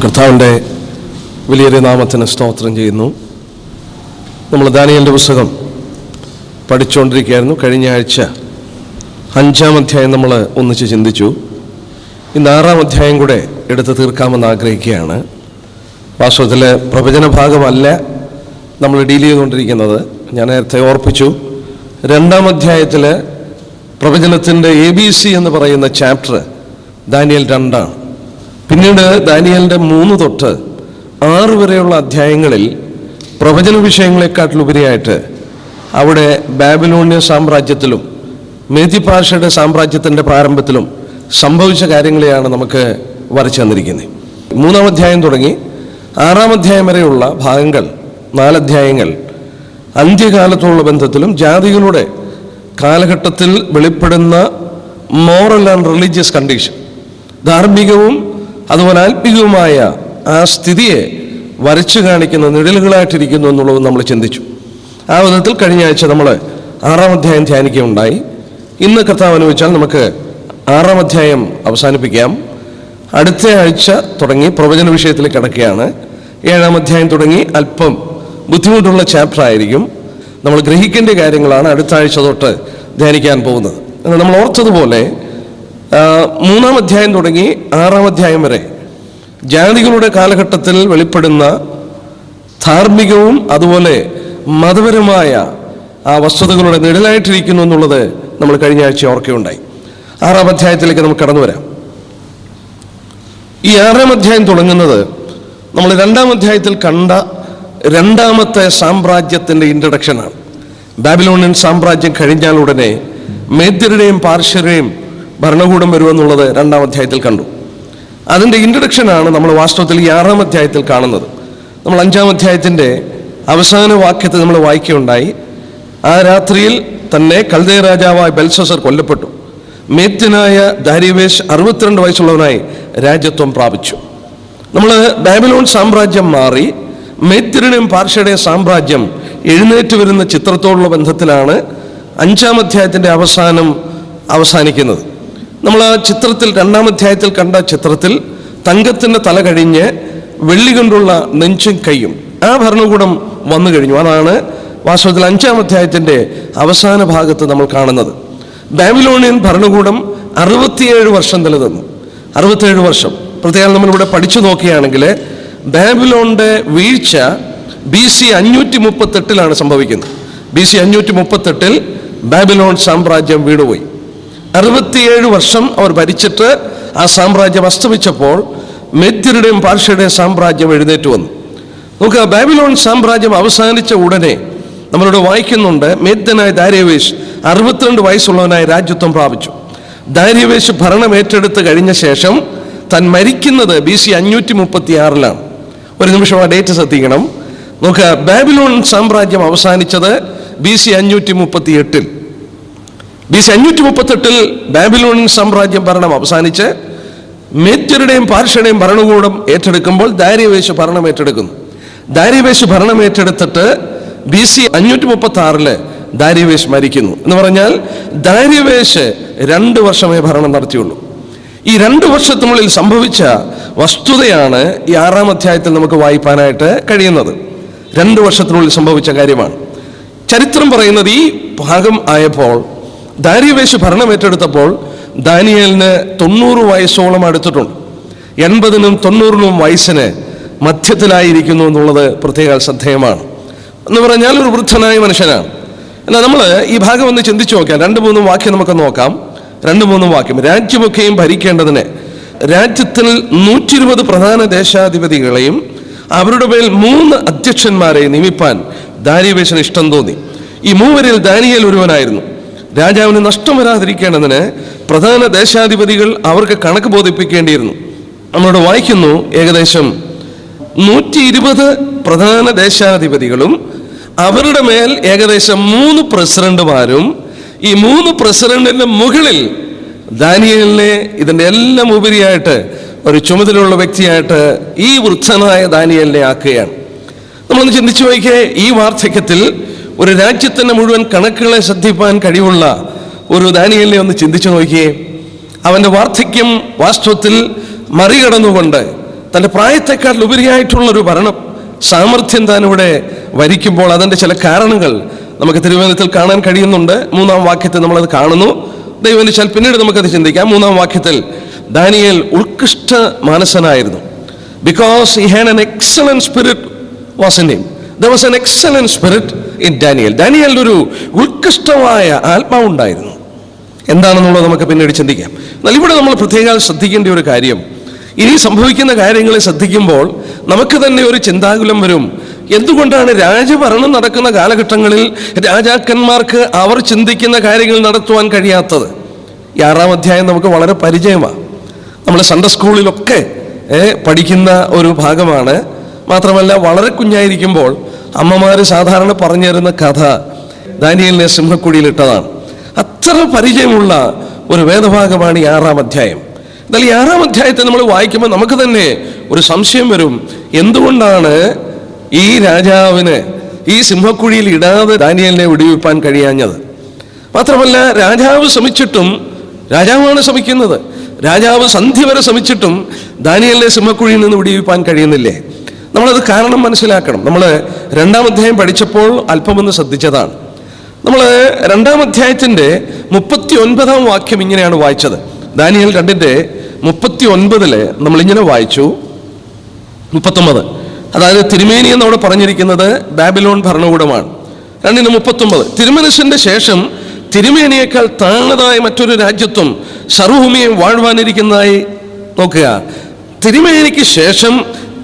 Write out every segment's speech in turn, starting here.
കർത്താവിൻ്റെ വലിയൊരു നാമത്തിന് സ്തോത്രം ചെയ്യുന്നു. നമ്മൾ ദാനിയേലിൻ്റെ പുസ്തകം പഠിച്ചുകൊണ്ടിരിക്കുകയായിരുന്നു. കഴിഞ്ഞ ആഴ്ച 5-ാം അധ്യായം നമ്മൾ ഒന്നിച്ച് ചിന്തിച്ചു. ഇന്ന് 6-ാം അധ്യായം കൂടെ എടുത്ത് തീർക്കാമെന്ന് ആഗ്രഹിക്കുകയാണ്. വാസ്തവത്തിൽ പ്രവചന ഭാഗമല്ല നമ്മൾ ഡീൽ ചെയ്തുകൊണ്ടിരിക്കുന്നത്. ഞാൻ നേരത്തെ ഓർപ്പിച്ചു, 2-ാം അധ്യായത്തിൽ പ്രവചനത്തിൻ്റെ ABC എന്ന് പറയുന്ന ചാപ്റ്റർ ദാനിയേൽ 2 പിന്നീട് ദാനിയേലിൻ്റെ 3 തൊട്ട് 6 വരെയുള്ള അധ്യായങ്ങളിൽ പ്രവചന വിഷയങ്ങളെക്കാട്ടിലുപരിയായിട്ട് അവിടെ ബാബിലോണിയ സാമ്രാജ്യത്തിലും മേദ്യഭാഷയുടെ സാമ്രാജ്യത്തിൻ്റെ പ്രാരംഭത്തിലും സംഭവിച്ച കാര്യങ്ങളെയാണ് നമുക്ക് വരച്ചു തന്നിരിക്കുന്നത്. 3-ാം അധ്യായം തുടങ്ങി 6-ാം അധ്യായം വരെയുള്ള ഭാഗങ്ങൾ, 4 അധ്യായങ്ങൾ അന്ത്യകാലത്തുള്ള ബന്ധത്തിലും ജാതികളുടെ കാലഘട്ടത്തിൽ വെളിപ്പെടുന്ന മോറൽ ആൻഡ് റിലീജിയസ് കണ്ടീഷൻ, ധാർമ്മികവും അതുപോലെ ആത്മീകവുമായ ആ സ്ഥിതിയെ വരച്ചു കാണിക്കുന്ന നിഴലുകളായിട്ടിരിക്കുന്നു എന്നുള്ളത് നമ്മൾ ചിന്തിച്ചു. ആ വിധത്തിൽ കഴിഞ്ഞ ആഴ്ച നമ്മൾ 6-ാം അധ്യായം ധ്യാനിക്കുകയുണ്ടായി. ഇന്ന് കർത്താവ് അനുവദിച്ചാൽ നമുക്ക് 6-ാം അധ്യായം അവസാനിപ്പിക്കാം. അടുത്ത ആഴ്ച തുടങ്ങി പ്രവചന വിഷയത്തിലേക്ക് കിടക്കുകയാണ്. 7-ാം അധ്യായം തുടങ്ങി അല്പം ബുദ്ധിമുട്ടുള്ള ചാപ്റ്റർ ആയിരിക്കും. നമ്മൾ ഗ്രഹിക്കേണ്ട കാര്യങ്ങളാണ് അടുത്ത ആഴ്ച തൊട്ട് ധ്യാനിക്കാൻ പോകുന്നത്. നമ്മൾ ഓർത്തതുപോലെ 3-ാം അധ്യായം തുടങ്ങി 6-ാം അധ്യായം വരെ ജാതികളുടെ കാലഘട്ടത്തിൽ വെളിപ്പെടുന്ന ധാർമ്മികവും അതുപോലെ മതപരമായ ആ വസ്തുതകളുടെ നിഴലായിട്ടിരിക്കുന്നു എന്നുള്ളത് നമ്മൾ കഴിഞ്ഞ ആഴ്ച ഓർക്കുകയുണ്ടായി. 6-ാം അധ്യായത്തിലേക്ക് നമുക്ക് കടന്നു വരാം. ഈ 6-ാം അധ്യായം തുടങ്ങുന്നത് നമ്മൾ 2-ാം അധ്യായത്തിൽ കണ്ട 2ാമത്തെ സാമ്രാജ്യത്തിൻ്റെ ഇൻട്രഡക്ഷനാണ്. ബാബിലോണിയൻ സാമ്രാജ്യം കഴിഞ്ഞാൽ ഉടനെ മേദ്യരുടെയും പാർശ്വരുടെയും ഭരണകൂടം വരുമെന്നുള്ളത് 2-ാം അധ്യായത്തിൽ കണ്ടു. അതിൻ്റെ ഇൻട്രഡക്ഷനാണ് നമ്മൾ വാസ്തവത്തിൽ ഈ 6-ാം അധ്യായത്തിൽ കാണുന്നത്. നമ്മൾ 5-ാം അധ്യായത്തിൻ്റെ അവസാന വാക്യത്തെ നമ്മൾ വായിക്കുകയുണ്ടായി. ആ രാത്രിയിൽ തന്നെ കൽദയ രാജാവായ ബെൽഷസ്സർ കൊല്ലപ്പെട്ടു. മേദ്യനായ ദാരിവേശ് 62 വയസ്സുള്ളവനായി രാജ്യത്വം പ്രാപിച്ചു. നമ്മൾ ബാബിലോൺ സാമ്രാജ്യം മാറി മേദ്യരുടെയും പാർശ്വരുടെയും സാമ്രാജ്യം എഴുന്നേറ്റ് വരുന്ന ചിത്രത്തോടുള്ള ബന്ധത്തിലാണ് 5-ാം അധ്യായത്തിൻ്റെ അവസാനിക്കുന്നത്. നമ്മൾ ആ ചിത്രത്തിൽ 2-ാം അധ്യായത്തിൽ കണ്ട ചിത്രത്തിൽ തങ്കത്തിൻ്റെ തല കഴിഞ്ഞ് വെള്ളി കൊണ്ടുള്ള നെഞ്ചും കൈയും ആ ഭരണകൂടം വന്നു കഴിഞ്ഞു. അതാണ് വാസ്തവത്തിൽ 5-ാം അധ്യായത്തിൻ്റെ അവസാന ഭാഗത്ത് നമ്മൾ കാണുന്നത്. ബാബിലോണിയൻ ഭരണകൂടം 67 വർഷം നിലനിന്നു. 67 വർഷം. പ്രത്യേകം നമ്മളിവിടെ പഠിച്ചു നോക്കുകയാണെങ്കിൽ ബാബിലോണിൻ്റെ വീഴ്ച BC 538 സംഭവിക്കുന്നത്. BC 538 ബാബിലോൺ സാമ്രാജ്യം വീണുപോയി. 67 വർഷം അവർ ഭരിച്ചിട്ട് ആ സാമ്രാജ്യം അസ്തമിച്ചപ്പോൾ മേദ്യരുടെയും പാർശ്വരുടെയും സാമ്രാജ്യം എഴുന്നേറ്റ് വന്നു. നമുക്ക് ബാബിലോൺ സാമ്രാജ്യം അവസാനിച്ച ഉടനെ നമ്മളിവിടെ വായിക്കുന്നുണ്ട്, മേദ്യനായ ദാരിവേശ് 62 വയസ്സുള്ളവനായി രാജ്യത്വം പ്രാപിച്ചു. ദാരിവേശ് ഭരണം ഏറ്റെടുത്ത് കഴിഞ്ഞ ശേഷം താൻ മരിക്കുന്നത് BC 536 ഒരു നിമിഷം ആ ഡേറ്റ് ശ്രദ്ധിക്കണം. നമുക്ക് ബാബിലോൺ സാമ്രാജ്യം അവസാനിച്ചത് BC 538. BC 538 ബാബിലോണിയൻ സാമ്രാജ്യം ഭരണം അവസാനിച്ച് മേദ്യരുടെയും പാർശ്വരുടെയും ഭരണകൂടം ഏറ്റെടുക്കുമ്പോൾ ദാരിവേശ് ഭരണം ഏറ്റെടുക്കുന്നു. ദാരിവേശ് ഭരണം ഏറ്റെടുത്തിട്ട് BC 536 ദാരിവേശ് മരിക്കുന്നു. എന്ന് പറഞ്ഞാൽ ദാരിവേശ് 2 വർഷമേ ഭരണം നടത്തിയുള്ളൂ. ഈ 2 വർഷത്തിനുള്ളിൽ സംഭവിച്ച വസ്തുതയാണ് ഈ 6-ാം അധ്യായത്തിൽ നമുക്ക് വായിപ്പാനായിട്ട് കഴിയുന്നത്. 2 വർഷത്തിനുള്ളിൽ സംഭവിച്ച കാര്യമാണ്. ചരിത്രം പറയുന്നത് ഈ ഭാഗം ആയപ്പോൾ ദാരിവേശ് ഭരണം ഏറ്റെടുത്തപ്പോൾ ദാനിയേലിന് 90 വയസ്സോളം അടുത്തിട്ടുണ്ട്. 80-നും 90-നും വയസ്സിന് മധ്യത്തിലായിരിക്കുന്നു എന്നുള്ളത് പ്രത്യേക ശ്രദ്ധേയമാണ്. എന്ന് പറഞ്ഞാൽ ഒരു വൃദ്ധനായ മനുഷ്യനാണ്. എന്നാൽ നമ്മൾ ഈ ഭാഗം ഒന്ന് ചിന്തിച്ചു നോക്കാം. 2-3 വാക്യം നമുക്ക് നോക്കാം. 2-3 വാക്യം. രാജ്യമൊക്കെയും ഭരിക്കേണ്ടതിന് രാജ്യത്തിൽ 120 പ്രധാന ദേശാധിപതികളെയും അവരുടെ മേൽ 3 അധ്യക്ഷന്മാരെയും നിയമിപ്പാൻ ദാരിവേശിന് ഇഷ്ടം തോന്നി. ഈ 3-രിൽ ദാനിയേൽ ഒരുവനായിരുന്നു. രാജാവിന് നഷ്ടം വരാതിരിക്കേണ്ടതിന് പ്രധാന ദേശാധിപതികൾ അവർക്ക് കണക്ക് ബോധിപ്പിക്കേണ്ടിയിരുന്നു. നമ്മളോട് വായിക്കുന്നു, ഏകദേശം 120 പ്രധാന ദേശാധിപതികളും അവരുടെ മേൽ ഏകദേശം 3 പ്രസിഡന്റുമാരും, ഈ 3 പ്രസിഡന്റിന്റെ മുകളിൽ ദാനിയേലിനെ ഇതിൻ്റെ എല്ലാം ഉപരിയായിട്ട് ഒരു ചുമതലയുള്ള വ്യക്തിയായിട്ട് ഈ വൃദ്ധനായ ദാനിയേലിനെ ആക്കുകയാണ്. നമ്മളൊന്ന് ചിന്തിച്ചു നോക്കിയേ, ഈ വാർദ്ധക്യത്തിൽ ഒരു രാജ്യത്തിൻ്റെ മുഴുവൻ കണക്കുകളെ ശ്രദ്ധിപ്പാൻ കഴിവുള്ള ഒരു ദാനിയേലിനെ ഒന്ന് ചിന്തിച്ചു നോക്കിയേ. അവൻ്റെ വാർദ്ധക്യം വാസ്തവത്തിൽ മറികടന്നുകൊണ്ട് തൻ്റെ പ്രായത്തെക്കാൾ ഉപരിയായിട്ടുള്ളൊരു ഭരണം സാമർഥ്യം താൻ ഇവിടെ വരിക്കുമ്പോൾ അതിൻ്റെ ചില കാരണങ്ങൾ നമുക്ക് തിരുവചനത്തിൽ കാണാൻ കഴിയുന്നുണ്ട്. 3-ാം വാക്യത്തിൽ നമ്മളത് കാണുന്നു. ദൈവം വെച്ചാൽ പിന്നീട് നമുക്കത് ചിന്തിക്കാം. 3-ാം വാക്യത്തിൽ Daniel ഉത്കൃഷ്ട മാനസനായിരുന്നു. Because he had an excellent spirit was in him. There was an excellent spirit in Daniel. ദാനിയേലിന് ഒരു ഉത്കൃഷ്ടമായ ആത്മാവുണ്ടായിരുന്നു. എന്താണെന്നുള്ളത് നമുക്ക് പിന്നീട് ചിന്തിക്കാം. എന്നാൽ ഇവിടെ നമ്മൾ പ്രത്യേകം ശ്രദ്ധിക്കേണ്ട ഒരു കാര്യം, ഇനി സംഭവിക്കുന്ന കാര്യങ്ങളെ ശ്രദ്ധിക്കുമ്പോൾ നമുക്ക് തന്നെ ഒരു ചിന്താകുലം വരും. എന്തുകൊണ്ടാണ് രാജഭരണം നടക്കുന്ന കാലഘട്ടങ്ങളിൽ രാജാക്കന്മാർക്ക് അവർ ചിന്തിക്കുന്ന കാര്യങ്ങൾ നടത്തുവാൻ കഴിയാത്തത്? 6-ാം അധ്യായം നമുക്ക് വളരെ പരിചയമാണ്. നമ്മൾ സൺഡേ സ്കൂളിലൊക്കെ പഠിക്കുന്ന ഒരു ഭാഗമാണ്. മാത്രമല്ല വളരെ കുഞ്ഞായിരിക്കുമ്പോൾ അമ്മമാർ സാധാരണ പറഞ്ഞു തരുന്ന കഥ ദാനിയേലിനെ സിംഹക്കുഴിയിലിട്ടതാണ്. അത്ര പരിചയമുള്ള ഒരു വേദഭാഗമാണ് ഈ 6-ാം അധ്യായം. എന്നാൽ ഈ 6-ാം അധ്യായത്തെ നമ്മൾ വായിക്കുമ്പോൾ നമുക്ക് തന്നെ ഒരു സംശയം വരും. എന്തുകൊണ്ടാണ് ഈ രാജാവിന് ഈ സിംഹക്കുഴിയിൽ ഇടാതെ ദാനിയേലിനെ വിടുവിപ്പാൻ കഴിയാഞ്ഞത്? മാത്രമല്ല, രാജാവ് ശ്രമിച്ചിട്ടും, രാജാവാണ് ശ്രമിക്കുന്നത്, രാജാവ് സന്ധ്യ വരെ ശ്രമിച്ചിട്ടും ദാനിയേലിനെ സിംഹക്കുഴിയിൽ നിന്ന് വിടുവിപ്പാൻ കഴിയുന്നില്ലേ? നമ്മളത് കാരണം മനസ്സിലാക്കണം. നമ്മൾ 2-ാം അധ്യായം പഠിച്ചപ്പോൾ അല്പമൊന്ന് ശ്രദ്ധിച്ചതാണ്. നമ്മൾ 2-ാം അധ്യായത്തിൻ്റെ 39-ാം വാക്യം ഇങ്ങനെയാണ് വായിച്ചത്. ദാനിയേൽ 2:39 നമ്മളിങ്ങനെ വായിച്ചു. 39, അതായത് തിരുമേനി എന്നവിടെ പറഞ്ഞിരിക്കുന്നത് ബാബിലോൺ ഭരണകൂടമാണ്. 2:39 തിരുമനസിന്റെ ശേഷം തിരുമേനിയേക്കാൾ താണതായ മറ്റൊരു രാജ്യത്വം സർവഭൂമിയും വാഴുവാനിരിക്കുന്നതായി നോക്കുക. തിരുമേനിക്ക് ശേഷം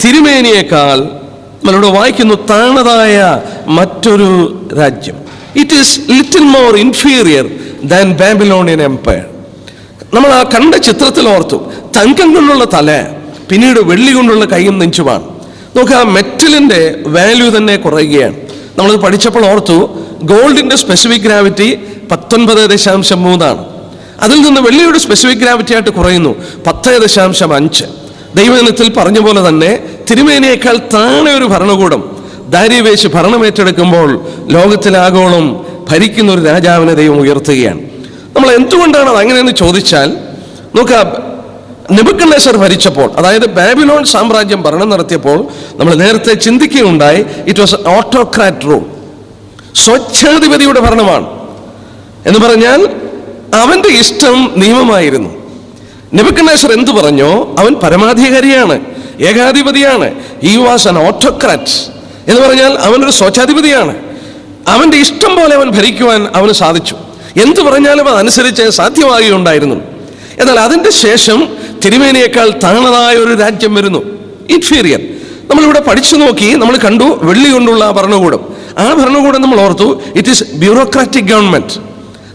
തിരുമേനിയേക്കാൾ നമ്മളിവിടെ വായിക്കുന്നു താണതായ മറ്റൊരു രാജ്യം. It is little more inferior than Babylonian empire. നമ്മൾ ആ കണ്ട ചിത്രത്തിൽ ഓർത്തു, തങ്കം കൊണ്ടുള്ള തല, പിന്നീട് വെള്ളി കൊണ്ടുള്ള കൈയും നെഞ്ചുമാണ്. നോക്കുക, മെറ്റലിന്റെ വാല്യൂ തന്നെ കുറയുകയാണ്. നമ്മളത് പഠിച്ചപ്പോൾ ഓർത്തു, ഗോൾഡിന്റെ സ്പെസിഫിക് ഗ്രാവിറ്റി 19.3 അതിൽ നിന്ന് വെള്ളിയുടെ സ്പെസിഫിക് ഗ്രാവിറ്റി ആയിട്ട് കുറയുന്നു 10.5. ദൈവജനത്തിൽ പറഞ്ഞ പോലെ തന്നെ തിരുമേനിയേക്കാൾ താഴെ ഒരു ഭരണകൂടം ദാരിവേശ് ഭരണമേറ്റെടുക്കുമ്പോൾ ലോകത്തിലാഗോളം ഭരിക്കുന്ന ഒരു രാജാവിനെ ദൈവം ഉയർത്തുകയാണ്. നമ്മൾ എന്തുകൊണ്ടാണ് അത് അങ്ങനെയെന്ന് ചോദിച്ചാൽ, നോക്കുക, നെബൂഖദ്നേസർ ഭരിച്ചപ്പോൾ, അതായത് ബാബിലോൺ സാമ്രാജ്യം ഭരണം നടത്തിയപ്പോൾ നമ്മൾ നേരത്തെ ചിന്തിക്കുകയുണ്ടായി, ഇറ്റ് വാസ് ഓട്ടോക്രാറ്റ് റൂൾ, സ്വച്ഛാധിപതിയുടെ ഭരണമാണ്. എന്ന് പറഞ്ഞാൽ അവന്റെ ഇഷ്ടം നിയമമായിരുന്നു. നെബൂഖദ്നേസർ എന്തു പറഞ്ഞോ അവൻ പരമാധികാരിയാണ്, ഏകാധിപതിയാണ്. ഹി വാസ് ആൻ ഓട്ടോക്രാറ്റ് എന്ന് പറഞ്ഞാൽ അവനൊരു സ്വച്ഛാധിപതിയാണ്. അവന്റെ ഇഷ്ടം പോലെ അവൻ ഭരിക്കുവാൻ അവന് സാധിച്ചു. എന്തു പറഞ്ഞാലും അതനുസരിച്ച് സാധ്യമാകുകയുണ്ടായിരുന്നു. എന്നാൽ അതിൻ്റെ ശേഷം തിരുമേനിയേക്കാൾ താണതായ ഒരു രാജ്യം വരുന്നു, ഇൻഫീരിയർ. നമ്മളിവിടെ പഠിച്ചു നോക്കി, നമ്മൾ കണ്ടു വെള്ളി കൊണ്ടുള്ള ഭരണകൂടം. ആ ഭരണകൂടം നമ്മൾ ഓർത്തു, ഇറ്റ് ഈസ് ബ്യൂറോക്രാറ്റിക് ഗവൺമെന്റ്.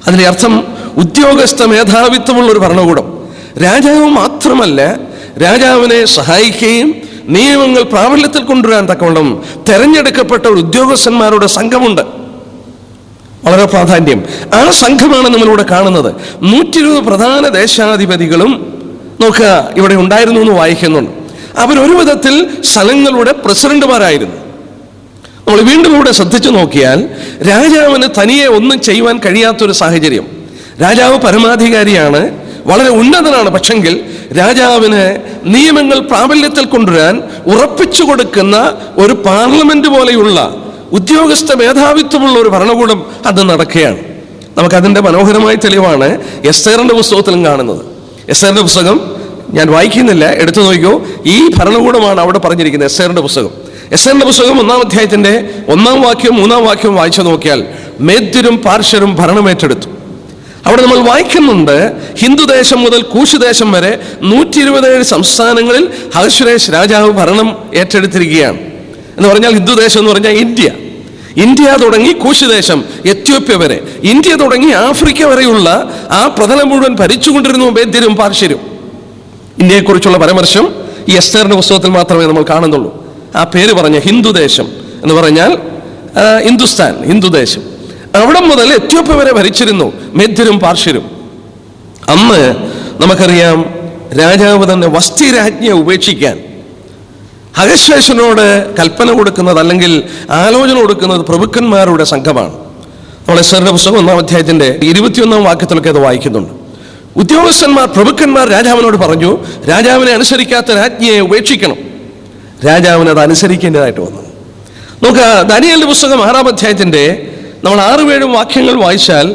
അതിൻ്റെ അർത്ഥം ഉദ്യോഗസ്ഥ മേധാവിത്വമുള്ള ഒരു ഭരണകൂടം. രാജാവ് മാത്രമല്ല, രാജാവിനെ സഹായിക്കുകയും നിയമങ്ങൾ പ്രാബല്യത്തിൽ കൊണ്ടുവരാൻ തക്കവണ്ണം തെരഞ്ഞെടുക്കപ്പെട്ട ഒരു ഉദ്യോഗസ്ഥന്മാരുടെ സംഘമുണ്ട്. വളരെ പ്രാധാന്യം. ആ സംഘമാണ് നമ്മളിവിടെ കാണുന്നത്. 120 പ്രധാന ദേശാധിപതികളും നോക്കുക ഇവിടെ ഉണ്ടായിരുന്നു എന്ന് വായിക്കുന്നുണ്ട്. അവരൊരു വിധത്തിൽ സ്ഥലങ്ങളുടെ പ്രസിഡന്റുമാരായിരുന്നു. നമ്മൾ വീണ്ടും ഇവിടെ ശ്രദ്ധിച്ചു നോക്കിയാൽ രാജാവിന് തനിയെ ഒന്നും ചെയ്യുവാൻ കഴിയാത്തൊരു സാഹചര്യം. രാജാവ് പരമാധികാരിയാണ്, വളരെ ഉന്നതനാണ്. പക്ഷെങ്കിൽ രാജാവിന് നിയമങ്ങൾ പ്രാബല്യത്തിൽ കൊണ്ടുവരാൻ ഉറപ്പിച്ചു കൊടുക്കുന്ന ഒരു പാർലമെന്റ് പോലെയുള്ള ഉദ്യോഗസ്ഥ മേധാവിത്വമുള്ള ഒരു ഭരണകൂടം അത് നടക്കുകയാണ്. നമുക്കതിൻ്റെ മനോഹരമായ തെളിവാണ് എസ്തേറിന്റെ പുസ്തകത്തിലും കാണുന്നത്. എസ്തേറിന്റെ പുസ്തകം ഞാൻ വായിക്കുന്നില്ല, എടുത്തു നോക്കിയോ. ഈ ഭരണകൂടമാണ് അവിടെ പറഞ്ഞിരിക്കുന്നത്. എസ്തേറിന്റെ പുസ്തകം 1-ാം അധ്യായത്തിന്റെ 1-ാം വാക്യവും 3-ാം വാക്യവും വായിച്ചു നോക്കിയാൽ മേദ്യരും പാർശ്വരും ഭരണമെറ്റെടുത്തു. അവിടെ നമ്മൾ വായിക്കുന്നുണ്ട്, ഹിന്ദുദേശം മുതൽ കൂശുദേശം വരെ 127 സംസ്ഥാനങ്ങളിൽ അഹശ്വേരോശ് രാജാവ് ഭരണം ഏറ്റെടുത്തിരിക്കുകയാണ്. എന്ന് പറഞ്ഞാൽ ഹിന്ദുദേശം എന്ന് പറഞ്ഞാൽ ഇന്ത്യ തുടങ്ങി കൂശുദേശം, എത്യോപ്യ വരെ, ഇന്ത്യ തുടങ്ങി ആഫ്രിക്ക വരെയുള്ള ആ പ്രതലം മുഴുവൻ ഭരിച്ചുകൊണ്ടിരുന്നു മേദ്യരും പാർശ്വരും. ഇന്ത്യയെക്കുറിച്ചുള്ള പരാമർശം ഈ എസ്തേറിന്റെ പുസ്തകത്തിൽ മാത്രമേ നമ്മൾ കാണുന്നുള്ളൂ. ആ പേര് പറഞ്ഞ ഹിന്ദുദേശം എന്ന് പറഞ്ഞാൽ ഹിന്ദുദേശം, അവിടെ മുതൽ എത്യോപ്യ വരെ ഭരിച്ചിരുന്നു മേദ്യരും പാർശ്വരും. അന്ന് നമുക്കറിയാം, രാജാവ് തന്നെ വസ്തി രാജ്ഞിയെ ഉപേക്ഷിക്കാൻ അഹശ്വേരോശിനോട് കൽപ്പന കൊടുക്കുന്നത് അല്ലെങ്കിൽ ആലോചന കൊടുക്കുന്നത് പ്രഭുക്കന്മാരുടെ സംഘമാണ്. നമ്മൾ എസ്തേറിന്റെ പുസ്തകം 1-ാം അധ്യായത്തിന്റെ 21-ാം വാക്യത്തിലൊക്കെ അത് വായിക്കുന്നുണ്ട്. ഉദ്യോഗസ്ഥന്മാർ, പ്രഭുക്കന്മാർ രാജാവിനോട് പറഞ്ഞു, രാജാവിനെ അനുസരിക്കാത്ത രാജ്ഞിയെ ഉപേക്ഷിക്കണം. രാജാവിന് അത് അനുസരിക്കേണ്ടതായിട്ട് വന്നു. നോക്കുക, ദാനിയേലിന്റെ പുസ്തകം 6-ാം അധ്യായത്തിന്റെ നമ്മൾ 6-7 വാക്യങ്ങൾ വായിച്ചാൽ